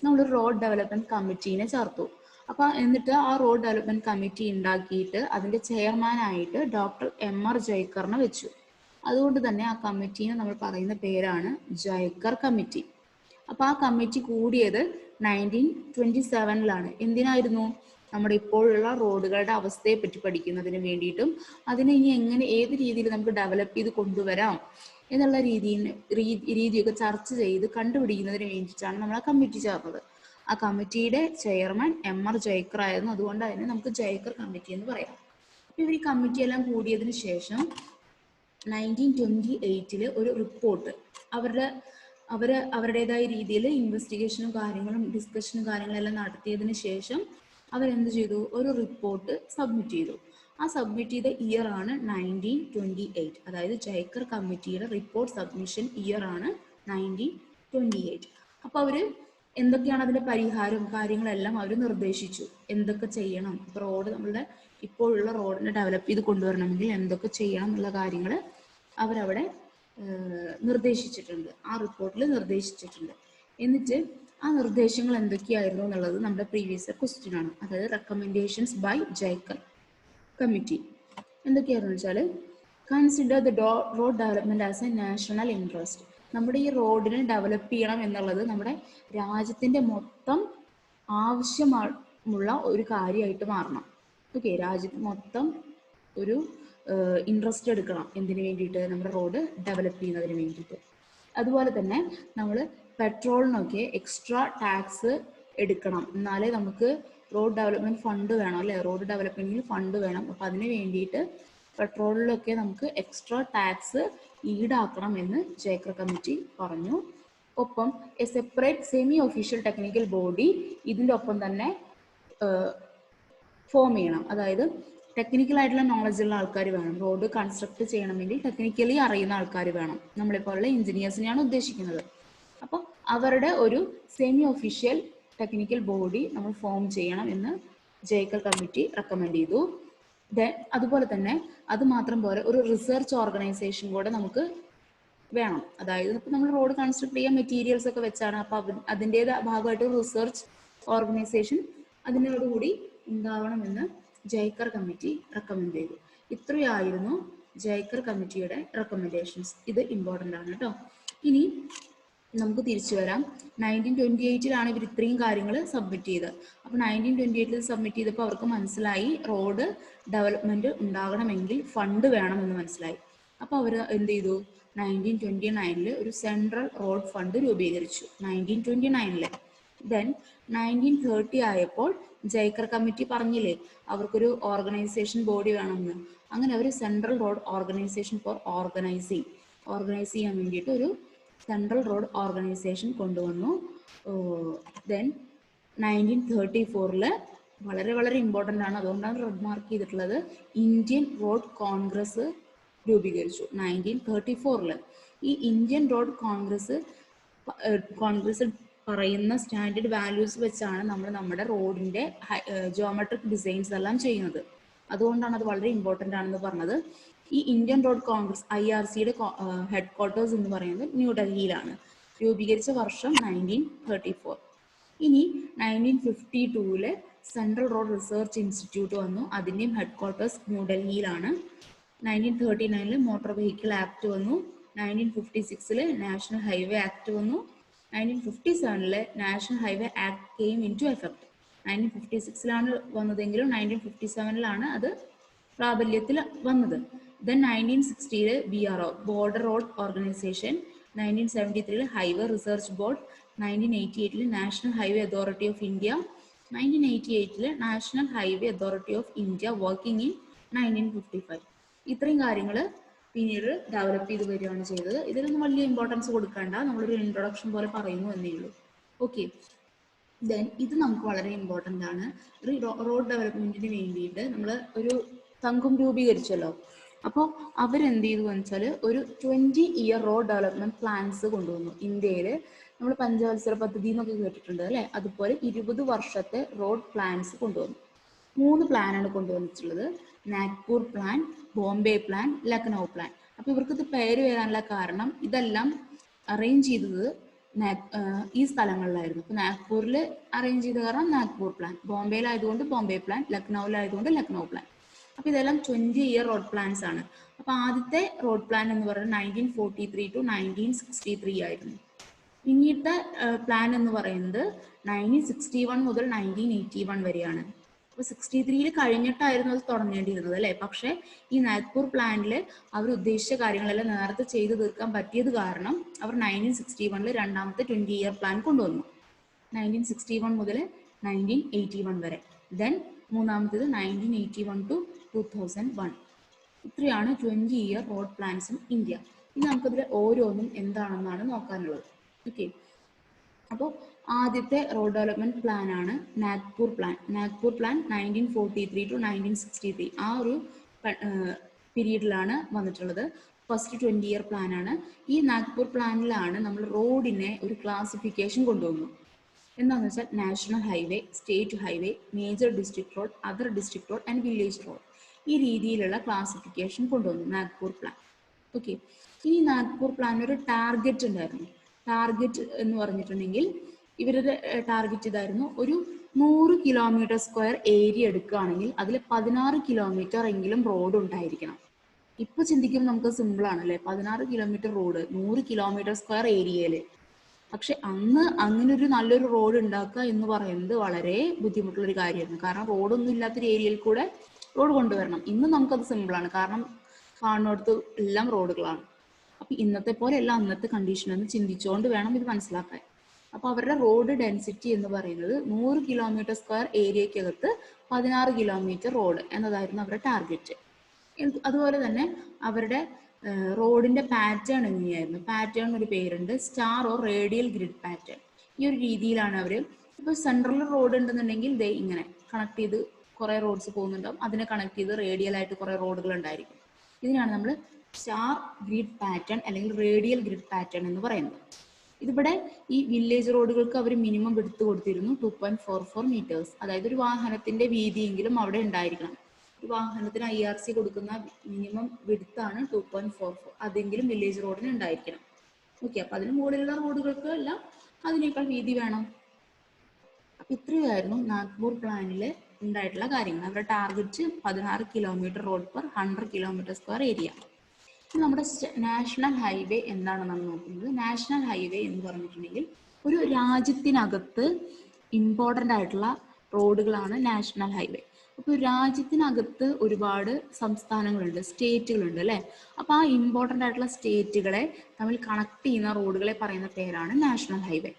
നമ്മൾ റോഡ് ഡെവലപ്മെന്റ് കമ്മിറ്റീനെ ചേർത്തു. അപ്പോൾ എന്നിട്ട് ആ റോഡ് ഡെവലപ്മെന്റ് കമ്മിറ്റി ഉണ്ടാക്കിയിട്ട് അതിൻ്റെ ചെയർമാനായിട്ട് ഡോക്ടർ MR ജയ്ക്കറിനെ വെച്ചു. അതുകൊണ്ട് തന്നെ ആ കമ്മിറ്റീനെ നമ്മൾ പറയുന്ന പേരാണ് ജയ്ക്കർ കമ്മിറ്റി. അപ്പോൾ ആ കമ്മിറ്റി കൂടിയത് 1927 എന്തിനായിരുന്നു? നമ്മുടെ ഇപ്പോഴുള്ള റോഡുകളുടെ അവസ്ഥയെ പറ്റി പഠിക്കുന്നതിന് വേണ്ടിയിട്ടും അതിനെ ഇനി എങ്ങനെ ഏത് രീതിയിൽ നമുക്ക് ഡെവലപ്പ് ചെയ്ത് കൊണ്ടുവരാം എന്നുള്ള രീതിയൊക്കെ ചർച്ച ചെയ്ത് കണ്ടുപിടിക്കുന്നതിന് വേണ്ടിയിട്ടാണ് നമ്മൾ ആ കമ്മിറ്റി ചേർന്നത്. ആ കമ്മിറ്റിയുടെ ചെയർമാൻ MR ജയ്ക്കർ ആയിരുന്നു. അതുകൊണ്ട് അതിനെ നമുക്ക് ജയ്ക്കർ കമ്മിറ്റി എന്ന് പറയാം. അപ്പോൾ ഇവർ ഈ കമ്മിറ്റി എല്ലാം കൂടിയതിന് ശേഷം 1928 ഒരു റിപ്പോർട്ട് അവരുടേതായ രീതിയിൽ ഇൻവെസ്റ്റിഗേഷനും കാര്യങ്ങളും ഡിസ്കഷനും കാര്യങ്ങളെല്ലാം നടത്തിയതിന് ശേഷം അവരെന്ത് ചെയ്തു? ഒരു റിപ്പോർട്ട് സബ്മിറ്റ് ചെയ്തു. ആ സബ്മിറ്റ് ചെയ്ത ഇയർ ആണ് 1928. അതായത് ജൈക്കർ കമ്മിറ്റിയുടെ റിപ്പോർട്ട് സബ്മിഷൻ ഇയർ ആണ് 1928. അപ്പോൾ അവർ എന്തൊക്കെയാണ് അതിൻ്റെ പരിഹാരം കാര്യങ്ങളെല്ലാം അവർ നിർദ്ദേശിച്ചു. എന്തൊക്കെ ചെയ്യണം, ഇപ്പോൾ റോഡ് നമ്മളുടെ ഇപ്പോഴുള്ള റോഡിനെ ഡെവലപ്പ് ചെയ്ത് കൊണ്ടുവരണമെങ്കിൽ എന്തൊക്കെ ചെയ്യണം എന്നുള്ള കാര്യങ്ങൾ അവരവിടെ നിർദ്ദേശിച്ചിട്ടുണ്ട്, ആ റിപ്പോർട്ടിൽ നിർദ്ദേശിച്ചിട്ടുണ്ട്. എന്നിട്ട് ആ നിർദ്ദേശങ്ങൾ എന്തൊക്കെയായിരുന്നു എന്നുള്ളത് നമ്മുടെ പ്രീവിയസ് ക്വസ്റ്റ്യൻ ആണ്. അതായത് റെക്കമെൻഡേഷൻസ് ബൈ ജൈക്കർ കമ്മിറ്റി എന്തൊക്കെയായിരുന്നു വെച്ചാൽ, consider the road development as A national interest. നമ്മുടെ ഈ റോഡിനെ ഡെവലപ്പ് ചെയ്യണം എന്നുള്ളത് നമ്മുടെ രാജ്യത്തിൻ്റെ മൊത്തം ആവശ്യമുള്ള ഒരു കാര്യമായിട്ട് മാറണം. ഓക്കെ, രാജ്യത്ത് മൊത്തം ഒരു ഇൻട്രസ്റ്റ് എടുക്കണം. എന്തിനു വേണ്ടിയിട്ട്? നമ്മുടെ റോഡ് ഡെവലപ്പ് ചെയ്യുന്നതിന് വേണ്ടിയിട്ട്. അതുപോലെ തന്നെ നമ്മൾ പെട്രോളിനൊക്കെ എക്സ്ട്രാ ടാക്സ് എടുക്കണം, എന്നാലേ നമുക്ക് റോഡ് ഡെവലപ്മെന്റ് ഫണ്ട് വേണം അല്ലേ, റോഡ് ഡെവലപ്മെന്റിന് ഫണ്ട് വേണം. അപ്പം അതിന് വേണ്ടിയിട്ട് പെട്രോളിലൊക്കെ നമുക്ക് എക്സ്ട്രാ ടാക്സ് ഈടാക്കണം എന്ന് ജൈക്കർ കമ്മിറ്റി പറഞ്ഞു. ഒപ്പം A separate semi official technical body ഇതിൻ്റെ ഒപ്പം തന്നെ ഫോം ചെയ്യണം. അതായത് ടെക്നിക്കലായിട്ടുള്ള നോളജ് ഉള്ള ആൾക്കാർ വേണം. റോഡ് കൺസ്ട്രക്ട് ചെയ്യണമെങ്കിൽ ടെക്നിക്കലി അറിയുന്ന ആൾക്കാർ വേണം. നമ്മളെപ്പോലുള്ള എഞ്ചിനീയേഴ്സിനെയാണ് ഉദ്ദേശിക്കുന്നത്. അപ്പോൾ അവരുടെ ഒരു സെമി ഒഫീഷ്യൽ ടെക്നിക്കൽ ബോഡി നമ്മൾ ഫോം ചെയ്യണം എന്ന് ജൈക്കർ കമ്മിറ്റി റെക്കമെൻഡ് ചെയ്തു. അതുപോലെ തന്നെ അത് മാത്രം പോലെ ഒരു റിസർച്ച് ഓർഗനൈസേഷൻ കൂടെ നമുക്ക് വേണം. അതായത് ഇപ്പം നമ്മൾ റോഡ് കൺസ്ട്രക്ട് ചെയ്യാൻ മെറ്റീരിയൽസ് ഒക്കെ വെച്ചാണ്. അപ്പം അതിൻ്റെത് ഭാഗമായിട്ട് ഓർഗനൈസേഷൻ ഓർഗനൈസേഷൻ അതിനോടുകൂടി ഉണ്ടാവണമെന്ന് ജൈക്കർ കമ്മിറ്റി റെക്കമെൻഡ് ചെയ്തു. ഇത്രയായിരുന്നു ജൈക്കർ കമ്മിറ്റിയുടെ റെക്കമെൻഡേഷൻസ്. ഇത് ഇമ്പോർട്ടൻ്റ് ആണ് കേട്ടോ. ഇനി നമുക്ക് തിരിച്ചു വരാം. 1928 ഇവർ ഇത്രയും കാര്യങ്ങൾ സബ്മിറ്റ് ചെയ്തത്. അപ്പോൾ 1928 സബ്മിറ്റ് ചെയ്തപ്പോൾ അവർക്ക് മനസ്സിലായി റോഡ് ഡെവലപ്മെന്റ് ഉണ്ടാകണമെങ്കിൽ ഫണ്ട് വേണമെന്ന് മനസ്സിലായി. അപ്പോൾ അവർ എന്ത് ചെയ്തു? 1929 ഒരു സെൻട്രൽ റോഡ് ഫണ്ട് രൂപീകരിച്ചു 1929. ദെൻ 1930 ആയപ്പോൾ ജൈക്കർ കമ്മിറ്റി പറഞ്ഞില്ലേ അവർക്കൊരു ഓർഗനൈസേഷൻ ബോഡി വേണമെന്ന്. അങ്ങനെ അവർ central road organisation for organise ചെയ്യാൻ വേണ്ടിയിട്ട് ഒരു സെൻട്രൽ റോഡ് ഓർഗനൈസേഷൻ കൊണ്ടുവന്നു. ദെൻ 1934 വളരെ വളരെ ഇമ്പോർട്ടൻ്റ് ആണ്, അതുകൊണ്ടാണ് റെഡ് മാർക്ക് ചെയ്തിട്ടുള്ളത്, ഇന്ത്യൻ റോഡ് കോൺഗ്രസ് രൂപീകരിച്ചു 1934. ഈ ഇന്ത്യൻ റോഡ് കോൺഗ്രസ് പറയുന്ന സ്റ്റാൻഡേർഡ് വാല്യൂസ് വെച്ചാണ് നമ്മൾ നമ്മുടെ റോഡിൻ്റെ ജിയോമെട്രിക് ഡിസൈൻസ് എല്ലാം ചെയ്യുന്നത്. അതുകൊണ്ടാണ് അത് വളരെ ഇമ്പോർട്ടൻ്റ് ആണെന്ന് പറഞ്ഞത്. ഈ ഇന്ത്യൻ റോഡ് കോൺഗ്രസ് IRCയുടെ ഹെഡ് ക്വാർട്ടേഴ്സ് എന്ന് പറയുന്നത് ന്യൂഡൽഹിയിലാണ്. രൂപീകരിച്ച വർഷം 1934. ഇനി 1952 സെൻട്രൽ റോഡ് റിസർച്ച് ഇൻസ്റ്റിറ്റ്യൂട്ട് വന്നു. അതിൻ്റെയും ഹെഡ് ക്വാർട്ടേഴ്സ് ന്യൂഡൽഹിയിലാണ്. 1939 മോട്ടോർ വെഹിക്കിൾ ആക്ട് വന്നു. 1956 നാഷണൽ ഹൈവേ ആക്ട് വന്നു. 1957 national highway act came into effect. 1956 വന്നതെങ്കിലും 1957 അത് പ്രാബല്യത്തിൽ വന്നത്. Then 1960 BRO border road organisation. 1973 highway research board. 1988 National Highway Authority of India. 1988 National Highway Authority of India working in 1955. ഇത്രയും കാര്യങ്ങൾ പിന്നീട് develop ചെയ്ത് വരികയാണ് ചെയ്തത്. ഇതിലൊന്നും വലിയ ഇമ്പോർട്ടൻസ് കൊടുക്കേണ്ട, നമ്മളൊരു ഇൻട്രൊഡക്ഷൻ പോലെ പറയുന്നു എന്നേ ഉള്ളൂ. ഓക്കെ, ദെൻ ഇത് നമുക്ക് വളരെ ഇമ്പോർട്ടൻ്റ് ആണ്. റോഡ് ഡെവലപ്മെന്റിന് വേണ്ടിയിട്ട് നമ്മൾ ഒരു സംഘം രൂപീകരിച്ചല്ലോ. അപ്പോൾ അവരെന്ത് ചെയ്തു എന്ന് വെച്ചാൽ ഒരു 20 ഇയർ റോഡ് ഡെവലപ്മെന്റ് പ്ലാൻസ് കൊണ്ടുവന്നു. ഇന്ത്യയിൽ നമ്മൾ പഞ്ചവത്സര പദ്ധതി എന്നൊക്കെ കേട്ടിട്ടുണ്ട് അല്ലേ, അതുപോലെ 20 വർഷത്തെ റോഡ് പ്ലാൻസ് കൊണ്ടുവന്നു. 3 പ്ലാനാണ് കൊണ്ടുവന്നിട്ടുള്ളത്. Nagpur plan, Bombay plan, Lucknow plan. അപ്പോൾ ഇവർക്ക് ഇത് പേര് വരാനുള്ള കാരണം ഇതെല്ലാം അറേഞ്ച് ചെയ്തത് ഈ സ്ഥലങ്ങളിലായിരുന്നു. ഇപ്പോൾ നാഗ്പൂരിൽ അറേഞ്ച് ചെയ്ത കാരണം നാഗ്പൂർ പ്ലാൻ, ബോംബെയിലായതുകൊണ്ട് ബോംബെ പ്ലാൻ, ലക്നൌവിലായതുകൊണ്ട് ലക്നൗ പ്ലാൻ. അപ്പോൾ ഇതെല്ലാം 20 ഇയർ റോഡ് പ്ലാൻസ് ആണ്. അപ്പോൾ ആദ്യത്തെ റോഡ് പ്ലാൻ എന്ന് പറയുന്നത് 1943 to 1963 ആയിരുന്നു. പിന്നീട് പ്ലാൻ എന്ന് പറയുന്നത് 1961 മുതൽ 1981 വരെയാണ്. അപ്പോൾ 63 കഴിഞ്ഞിട്ടായിരുന്നു അത് തുടങ്ങേണ്ടിയിരുന്നത് അല്ലേ. പക്ഷേ ഈ നാഗ്പൂർ പ്ലാനിൽ അവർ ഉദ്ദേശിച്ച കാര്യങ്ങളെല്ലാം നേരത്തെ ചെയ്തു തീർക്കാൻ പറ്റിയത് കാരണം അവർ 1961 രണ്ടാമത്തെ 20 ഇയർ പ്ലാൻ കൊണ്ടുവന്നു. 1961 മുതൽ 1981 വരെ. ദെൻ മൂന്നാമത്തേത് 1981 to 2001. ഇത്രയാണ് 20 year road plans in India. ഇനി നമുക്കതിൽ ഓരോന്നും എന്താണെന്നാണ് നോക്കാനുള്ളത്. ഓക്കെ, അപ്പോൾ ആദ്യത്തെ റോഡ് ഡെവലപ്മെന്റ് പ്ലാൻ ആണ് Nagpur plan. Nagpur plan 1943 to 1963 ആ ഒരു പീരീഡിലാണ് വന്നിട്ടുള്ളത്. ഫസ്റ്റ് 20-year പ്ലാൻ ആണ്. ഈ നാഗ്പൂർ പ്ലാനിലാണ് നമ്മൾ റോഡിനെ ഒരു ക്ലാസിഫിക്കേഷൻ കൊണ്ടുവന്നു. എന്താണെന്ന് വെച്ചാൽ national highway, state highway, major district road, other district road and village road, ഈ രീതിയിലുള്ള ക്ലാസിഫിക്കേഷൻ കൊണ്ടുവന്നു നാഗ്പൂർ പ്ലാൻ. ഓക്കെ, ഈ നാഗ്പൂർ പ്ലാനിന് ഒരു ടാർഗറ്റ് ഉണ്ടായിരുന്നു. ടാർഗറ്റ് എന്ന് പറഞ്ഞിട്ടുണ്ടെങ്കിൽ ഇവരുടെ ടാർഗറ്റ് ഇതായിരുന്നു, ഒരു 100 കിലോമീറ്റർ സ്ക്വയർ ഏരിയ എടുക്കുകയാണെങ്കിൽ അതിൽ 16 കിലോമീറ്റർ എങ്കിലും റോഡ് ഉണ്ടായിരിക്കണം. ഇപ്പൊ ചിന്തിക്കുമ്പോൾ നമുക്ക് സിമ്പിൾ ആണല്ലേ, 16 കിലോമീറ്റർ റോഡ് 100 കിലോമീറ്റർ സ്ക്വയർ ഏരിയയില്. പക്ഷെ അന്ന് അങ്ങനെ ഒരു നല്ലൊരു റോഡ് ഉണ്ടാക്കുക എന്ന് പറയുന്നത് വളരെ ബുദ്ധിമുട്ടുള്ളൊരു കാര്യമായിരുന്നു. കാരണം റോഡൊന്നും ഇല്ലാത്തൊരു ഏരിയയിൽ കൂടെ റോഡ് കൊണ്ടുവരണം. ഇന്ന് നമുക്കത് സിമ്പിളാണ്, കാരണം കാണുന്നിടത്ത് എല്ലാം റോഡുകളാണ്. അപ്പൊ ഇന്നത്തെ പോലെ അല്ല അന്നത്തെ കണ്ടീഷൻ എന്ന് ചിന്തിച്ചുകൊണ്ട് വേണം ഇത് മനസ്സിലാക്കാൻ. അപ്പൊ അവരുടെ റോഡ് ഡെൻസിറ്റി എന്ന് പറയുന്നത് 100 കിലോമീറ്റർ സ്ക്വയർ ഏരിയക്കകത്ത് 16 കിലോമീറ്റർ റോഡ് എന്നതായിരുന്നു അവരുടെ ടാർഗറ്റ്. അതുപോലെ തന്നെ അവരുടെ റോഡിന്റെ പാറ്റേൺ എങ്ങനെയായിരുന്നു? പാറ്റേൺ ഒരു പേരുണ്ട്, star or radial grid pattern. ഈ ഒരു രീതിയിലാണ് അവർ, ഇപ്പോൾ സെൻട്രൽ റോഡ് ഉണ്ടെന്നുണ്ടെങ്കിൽ ദേ ഇങ്ങനെ കണക്ട് ചെയ്ത് കുറെ റോഡ്സ് പോകുന്നുണ്ടാവും, അതിനെ കണക്ട് ചെയ്ത് റേഡിയൽ ആയിട്ട് കുറെ റോഡുകൾ ഉണ്ടായിരിക്കും. ഇതിനാണ് നമ്മൾ സ്റ്റാർ ഗ്രിഡ് പാറ്റേൺ അല്ലെങ്കിൽ റേഡിയൽ ഗ്രിഡ് പാറ്റേൺ എന്ന് പറയുന്നത്. ഇതിവിടെ ഈ വില്ലേജ് റോഡുകൾക്ക് അവർ മിനിമം വിഡ്ത് കൊടുത്തിരുന്നു 2.44 മീറ്റേഴ്സ്. അതായത് ഒരു വാഹനത്തിന്റെ വീതിയെങ്കിലും അവിടെ ഉണ്ടായിരിക്കണം. ഒരു വാഹനത്തിന് IRC കൊടുക്കുന്ന മിനിമം വിഡ്ത്താണ് 2.44. അതെങ്കിലും വില്ലേജ് റോഡിന് ഉണ്ടായിരിക്കണം. ഓക്കെ, അപ്പൊ അതിന് മുകളിലുള്ള റോഡുകൾക്ക് എല്ലാം അതിനേക്കാൾ വീതി വേണം. അപ്പൊ ഇത്രയായിരുന്നു നാഗ്പൂർ പ്ലാനിൽ ഉണ്ടായിട്ടുള്ള കാര്യങ്ങൾ. അവരുടെ target 16 kilometre road per 100 kilometre square area. നമ്മുടെ നാഷണൽ ഹൈവേ എന്താണ് നമ്മൾ നോക്കുന്നത്? നാഷണൽ ഹൈവേ എന്ന് പറഞ്ഞിട്ടുണ്ടെങ്കിൽ ഒരു രാജ്യത്തിനകത്ത് ഇമ്പോർട്ടൻ്റ് ആയിട്ടുള്ള റോഡുകളാണ് നാഷണൽ ഹൈവേ. അപ്പോൾ രാജ്യത്തിനകത്ത് ഒരുപാട് സംസ്ഥാനങ്ങളുണ്ട്, സ്റ്റേറ്റുകളുണ്ട് അല്ലേ? അപ്പോൾ ആ ഇമ്പോർട്ടൻ്റ് ആയിട്ടുള്ള സ്റ്റേറ്റുകളെ തമ്മിൽ കണക്ട് ചെയ്യുന്ന റോഡുകളെ പറയുന്ന പേരാണ് നാഷണൽ ഹൈവേ.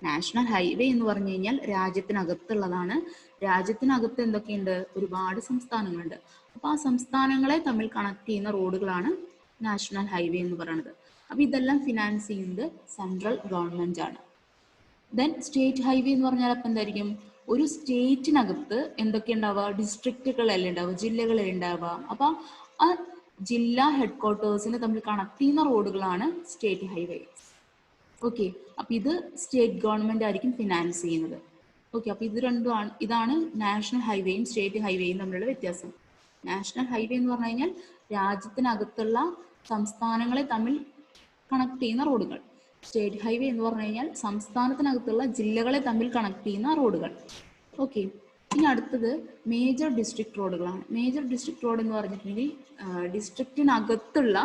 നാഷണൽ ഹൈവേ എന്ന് പറഞ്ഞു കഴിഞ്ഞാൽ രാജ്യത്തിനകത്തുള്ളതാണ്. രാജ്യത്തിനകത്ത് എന്തൊക്കെയുണ്ട്? ഒരുപാട് സംസ്ഥാനങ്ങളുണ്ട്. അപ്പോൾ ആ സംസ്ഥാനങ്ങളെ തമ്മിൽ കണക്ട് ചെയ്യുന്ന റോഡുകളാണ് നാഷണൽ ഹൈവേ എന്ന് പറയുന്നത്. അപ്പോൾ ഇതെല്ലാം ഫിനാൻസ് ചെയ്യുന്നത് സെൻട്രൽ ഗവൺമെന്റ് ആണ്. ദെൻ സ്റ്റേറ്റ് ഹൈവേ എന്ന് പറഞ്ഞാൽ അപ്പം എന്തായിരിക്കും? ഒരു സ്റ്റേറ്റിനകത്ത് എന്തൊക്കെ ഉണ്ടാവുക? ഡിസ്ട്രിക്റ്റുകളല്ലേ ഉണ്ടാവുക, ജില്ലകളല്ലേ ഉണ്ടാവുക. അപ്പൊ ആ ജില്ലാ ഹെഡ് ക്വാർട്ടേഴ്സിനെ തമ്മിൽ കണക്ട് ചെയ്യുന്ന റോഡുകളാണ് സ്റ്റേറ്റ് ഹൈവേ. ഓക്കെ, അപ്പൊ ഇത് സ്റ്റേറ്റ് ഗവൺമെന്റ് ആയിരിക്കും ഫിനാൻസ് ചെയ്യുന്നത്. ഓക്കെ, അപ്പൊ ഇത് രണ്ടുമാണ്, ഇതാണ് നാഷണൽ ഹൈവേയും സ്റ്റേറ്റ് ഹൈവേയും തമ്മിലുള്ള വ്യത്യാസം. നാഷണൽ ഹൈവേ എന്ന് പറഞ്ഞു കഴിഞ്ഞാൽ രാജ്യത്തിനകത്തുള്ള സംസ്ഥാനങ്ങളെ തമ്മിൽ കണക്ട് ചെയ്യുന്ന റോഡുകൾ. സ്റ്റേറ്റ് ഹൈവേ എന്ന് പറഞ്ഞു കഴിഞ്ഞാൽ സംസ്ഥാനത്തിനകത്തുള്ള ജില്ലകളെ തമ്മിൽ കണക്ട് ചെയ്യുന്ന റോഡുകൾ. ഓക്കെ, ഇനി അടുത്തത് മേജർ ഡിസ്ട്രിക്ട് റോഡുകളാണ്. മേജർ ഡിസ്ട്രിക്ട് റോഡ് എന്ന് പറഞ്ഞിട്ടുണ്ടെങ്കിൽ ഡിസ്ട്രിക്റ്റിനകത്തുള്ള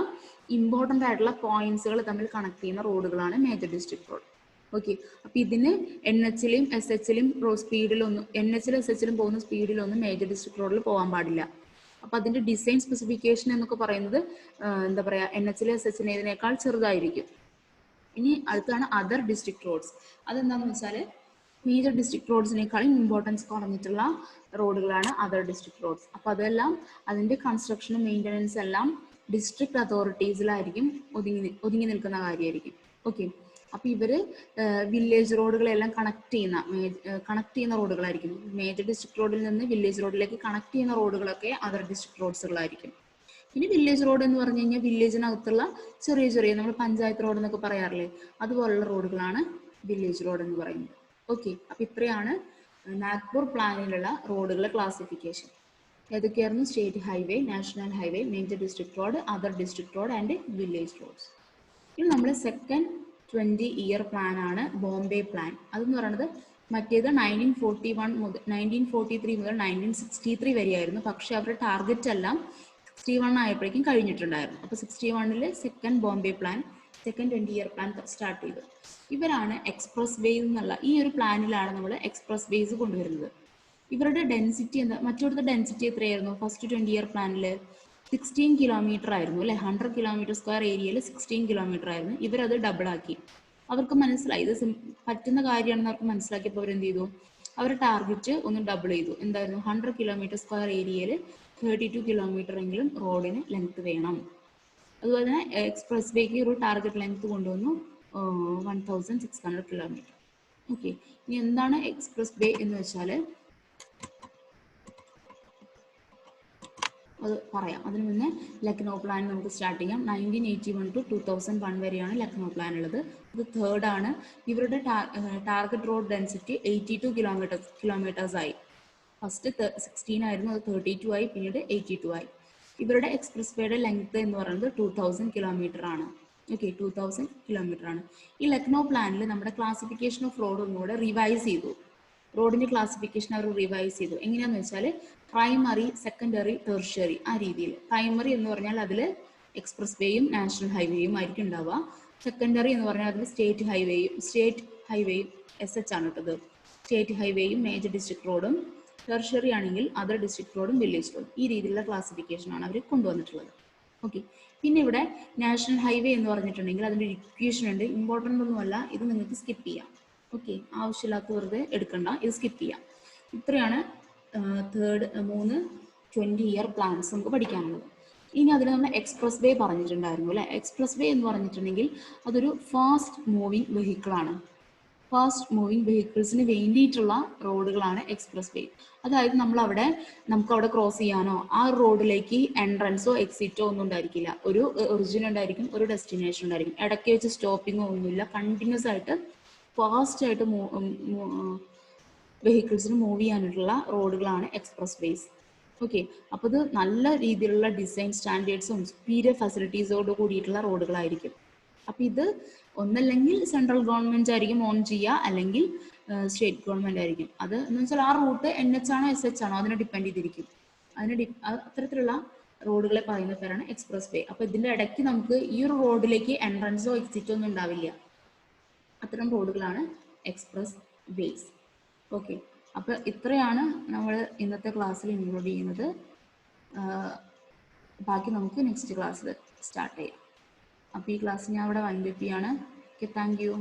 ഇമ്പോർട്ടൻ്റ് ആയിട്ടുള്ള പോയിന്റ്സുകൾ തമ്മിൽ കണക്ട് ചെയ്യുന്ന റോഡുകളാണ് മേജർ ഡിസ്ട്രിക്ട് റോഡ്. ഓക്കെ, അപ്പൊ ഇതിന് NH-ലും SH-ലും സ്പീഡിലൊന്നും, NH-ലും SH-ലും പോകുന്ന സ്പീഡിലൊന്നും മേജർ ഡിസ്ട്രിക്ട് റോഡിൽ പോകാൻ പാടില്ല. അപ്പൊ അതിന്റെ ഡിസൈൻ സ്പെസിഫിക്കേഷൻ എന്നൊക്കെ പറയുന്നത് എന്താ പറയാ, NH-ലും SH-നേക്കാൾ ചെറുതായിരിക്കും. ഇനി അടുത്താണ് അതർ ഡിസ്ട്രിക്ട് റോഡ്സ്. അതെന്താണെന്ന് വെച്ചാൽ മേജർ ഡിസ്ട്രിക്ട് റോഡ്സിനേക്കാളും ഇമ്പോർട്ടൻസ് കുറഞ്ഞിട്ടുള്ള റോഡുകളാണ് അതർ ഡിസ്ട്രിക്ട് റോഡ്സ്. അപ്പൊ അതെല്ലാം അതിന്റെ കൺസ്ട്രക്ഷനും മെയിൻ്റനൻസ് എല്ലാം ഡിസ്ട്രിക്ട് അതോറിറ്റീസിലായിരിക്കും ഒതുങ്ങി നിൽക്കുന്ന കാര്യമായിരിക്കും. ഓക്കെ, അപ്പൊ ഇവര് വില്ലേജ് റോഡുകളെല്ലാം കണക്ട് ചെയ്യുന്ന റോഡുകളായിരിക്കും. മേജർ ഡിസ്ട്രിക്ട് റോഡിൽ നിന്ന് വില്ലേജ് റോഡിലേക്ക് കണക്ട് ചെയ്യുന്ന റോഡുകളൊക്കെ അതർ ഡിസ്ട്രിക്ട് റോഡ്സുകളായിരിക്കും. ഇനി വില്ലേജ് റോഡ് എന്ന് പറഞ്ഞു കഴിഞ്ഞാൽ വില്ലേജിനകത്തുള്ള ചെറിയ ചെറിയ, നമ്മൾ പഞ്ചായത്ത് റോഡ് എന്നൊക്കെ പറയാറില്ലേ, അതുപോലുള്ള റോഡുകളാണ് വില്ലേജ് റോഡ് എന്ന് പറയുന്നത്. ഓക്കെ, അപ്പൊ ഇത്രയാണ് നാഗ്പൂർ പ്ലാനിലുള്ള റോഡുകളുടെ ക്ലാസിഫിക്കേഷൻ. ഏതൊക്കെയായിരുന്നു? State highway, national highway, major district road, other district road and village roads. ഇനി നമ്മൾ സെക്കൻഡ് 20-year പ്ലാൻ ആണ് ബോംബെ പ്ലാൻ. അതെന്ന് പറയുന്നത് മറ്റേത് 1943 മുതൽ 1963 വരെയായിരുന്നു. പക്ഷെ അവരുടെ ടാർഗറ്റ് എല്ലാം 61 ആയപ്പോഴേക്കും കഴിഞ്ഞിട്ടുണ്ടായിരുന്നു. അപ്പോൾ 61-ല് second Bombay plan, second 20-year plan start ചെയ്തു. ഇവരാണ് എക്സ്പ്രസ് വേസ് എന്നുള്ള ഈ ഒരു പ്ലാനിലാണ് നമ്മൾ എക്സ്പ്രസ് വേസ് കൊണ്ടുവരുന്നത്. ഇവരുടെ ഡെൻസിറ്റി എന്താ? മറ്റൊരു ഡെൻസിറ്റി എത്രയായിരുന്നു? ഫസ്റ്റ് 20-year പ്ലാനിൽ 16 കിലോമീറ്റർ ആയിരുന്നു അല്ലെ? 100 കിലോമീറ്റർ സ്ക്വയർ ഏരിയയിൽ 16 കിലോമീറ്റർ ആയിരുന്നു. ഇവരത് ഡബിൾ ആക്കി. അവർക്ക് മനസ്സിലായി ഇത് പറ്റുന്ന കാര്യമാണെന്ന് അവർക്ക് മനസ്സിലാക്കിയപ്പോൾ അവരെന്ത് ചെയ്തു? അവരുടെ ടാർഗറ്റ് ഒന്ന് ഡബിൾ ചെയ്തു. എന്തായിരുന്നു? 100 കിലോമീറ്റർ സ്ക്വയർ ഏരിയയിൽ 32 കിലോമീറ്റർ എങ്കിലും റോഡിന് ലെങ്ത് വേണം. അതുപോലെ തന്നെ എക്സ്പ്രസ് വേക്ക് ഒരു ടാർഗറ്റ് ലെങ്ത് കൊണ്ടുവന്നു 1600 കിലോമീറ്റർ. ഓക്കെ, ഇനി എന്താണ് എക്സ്പ്രസ് വേ എന്ന് വെച്ചാൽ അത് പറയാം. അതിന് മുന്നേ ലക്നോ പ്ലാൻ നമുക്ക് സ്റ്റാർട്ട് ചെയ്യാം. 1981 ടു 2001 വരെയാണ് ലക്നോ പ്ലാൻ ഉള്ളത്. ഇത് തേർഡ് ആണ്. ഇവരുടെ ടാർഗറ്റ് റോഡ് ഡെൻസിറ്റി 82 കിലോമീറ്റേഴ്സ് ആയി. ഫസ്റ്റ് 16 ആയിരുന്നു, അത് 32 ആയി, പിന്നീട് 82 ആയി. ഇവരുടെ എക്സ്പ്രസ് വേയുടെ ലെങ്ത് എന്ന് പറയുന്നത് 2000 കിലോമീറ്റർ ആണ്. ഓക്കെ, 2000 കിലോമീറ്റർ ആണ്. ഈ ലക്നോ പ്ലാനിൽ നമ്മുടെ ക്ലാസിഫിക്കേഷൻ ഓഫ് റോഡ് ഒന്നുകൂടെ റിവൈസ് ചെയ്തു. റോഡിന്റെ ക്ലാസിഫിക്കേഷൻ അവർ റിവൈസ് ചെയ്തു. എങ്ങനെയാന്ന് വെച്ചാൽ പ്രൈമറി, സെക്കൻഡറി, ടെർഷ്യറി ആ രീതിയിൽ. പ്രൈമറി എന്ന് പറഞ്ഞാൽ അതിൽ എക്സ്പ്രസ് വേയും നാഷണൽ ഹൈവേയും ആയിരിക്കും ഉണ്ടാവുക. സെക്കൻഡറി എന്ന് പറഞ്ഞാൽ അതിൽ സ്റ്റേറ്റ് ഹൈവേയും SH ആണ് ഇട്ടത്. സ്റ്റേറ്റ് ഹൈവേയും മേജർ ഡിസ്ട്രിക്ട് റോഡും. ടെർഷ്യറി ആണെങ്കിൽ അതർ ഡിസ്ട്രിക്ട് റോഡും വില്ലേജ് റോഡും. ഈ രീതിയിലുള്ള ക്ലാസിഫിക്കേഷൻ ആണ് അവർ കൊണ്ടുവന്നിട്ടുള്ളത്. ഓക്കെ, പിന്നെ ഇവിടെ നാഷണൽ ഹൈവേ എന്ന് പറഞ്ഞിട്ടുണ്ടെങ്കിൽ അതിൻ്റെ ഇക്വേഷൻ ഉണ്ട്. ഇമ്പോർട്ടൻ്റ് ഒന്നുമല്ല, ഇത് നിങ്ങൾക്ക് സ്കിപ്പ് ചെയ്യാം. ഓക്കെ, ആവശ്യമില്ലാത്ത വെറുതെ എടുക്കണ്ട, ഇത് സ്കിപ്പ് ചെയ്യാം. ഇത്രയാണ് 20 ഇയർ പ്ലാൻസ് നമുക്ക് പഠിക്കാനുള്ളത്. ഇനി അതിൽ നമ്മൾ എക്സ്പ്രസ് വേ പറഞ്ഞിട്ടുണ്ടായിരുന്നു അല്ലേ. എക്സ്പ്രസ് വേ എന്ന് പറഞ്ഞിട്ടുണ്ടെങ്കിൽ അതൊരു ഫാസ്റ്റ് മൂവിങ് വെഹിക്കിളാണ്. ഫാസ്റ്റ് മൂവിങ് വെഹിക്കിൾസിന് വേണ്ടിയിട്ടുള്ള റോഡുകളാണ് എക്സ്പ്രസ് വേ. അതായത് നമുക്ക് അവിടെ ക്രോസ് ചെയ്യാനോ ആ റോഡിലേക്ക് എൻട്രൻസോ എക്സിറ്റോ ഒന്നും ഉണ്ടായിരിക്കില്ല. ഒരു ഒറിജിൻ ഉണ്ടായിരിക്കും, ഒരു ഡെസ്റ്റിനേഷൻ ഉണ്ടായിരിക്കും. ഇടയ്ക്ക് വെച്ച് സ്റ്റോപ്പിങ്ങോ ഒന്നുമില്ല. കണ്ടിന്യൂസ് ആയിട്ട് ഫാസ്റ്റ് ആയിട്ട് വെഹിക്കിൾസിന് മൂവ് ചെയ്യാനുള്ള റോഡുകളാണ് എക്സ്പ്രസ് വേസ്. ഓക്കെ, അപ്പോൾ ഇത് നല്ല രീതിയിലുള്ള ഡിസൈൻ സ്റ്റാൻഡേർഡ്സും സുപ്പീരിയർ ഫെസിലിറ്റീസോട് കൂടിയിട്ടുള്ള റോഡുകളായിരിക്കും. അപ്പോൾ ഇത് ഒന്നല്ലെങ്കിൽ സെൻട്രൽ ഗവൺമെൻറ് ആയിരിക്കും ഓൺ ചെയ്യുക, അല്ലെങ്കിൽ സ്റ്റേറ്റ് ഗവൺമെൻറ് ആയിരിക്കും. അത് എന്ന് വെച്ചാൽ ആ റൂട്ട് NH ആണോ SH ആണോ അതിനെ ഡിപ്പെൻഡ് ചെയ്തിരിക്കും. അത്തരത്തിലുള്ള റോഡുകളെ പറയുന്ന പേരാണ് എക്സ്പ്രസ് വേ. അപ്പോൾ ഇതിൻ്റെ ഇടയ്ക്ക് നമുക്ക് ഈ ഒരു റോഡിലേക്ക് എൻട്രൻസോ എക്സിറ്റോ ഒന്നും ഉണ്ടാവില്ല. അത്തരം റോഡുകളാണ് എക്സ്പ്രസ് വേസ്. ഓക്കെ, അപ്പോൾ ഇത്രയാണ് നമ്മൾ ഇന്നത്തെ ക്ലാസ്സിൽ ഇൻക്ലൂഡ് ചെയ്യുന്നത്. ബാക്കി നമുക്ക് നെക്സ്റ്റ് ക്ലാസ്സിൽ സ്റ്റാർട്ട് ചെയ്യാം. അപ്പോൾ ഈ ക്ലാസ് ഞാൻ അവിടെ വൈൻഡ് അപ്പ് ചെയ്യാണ്. Okay, thank you.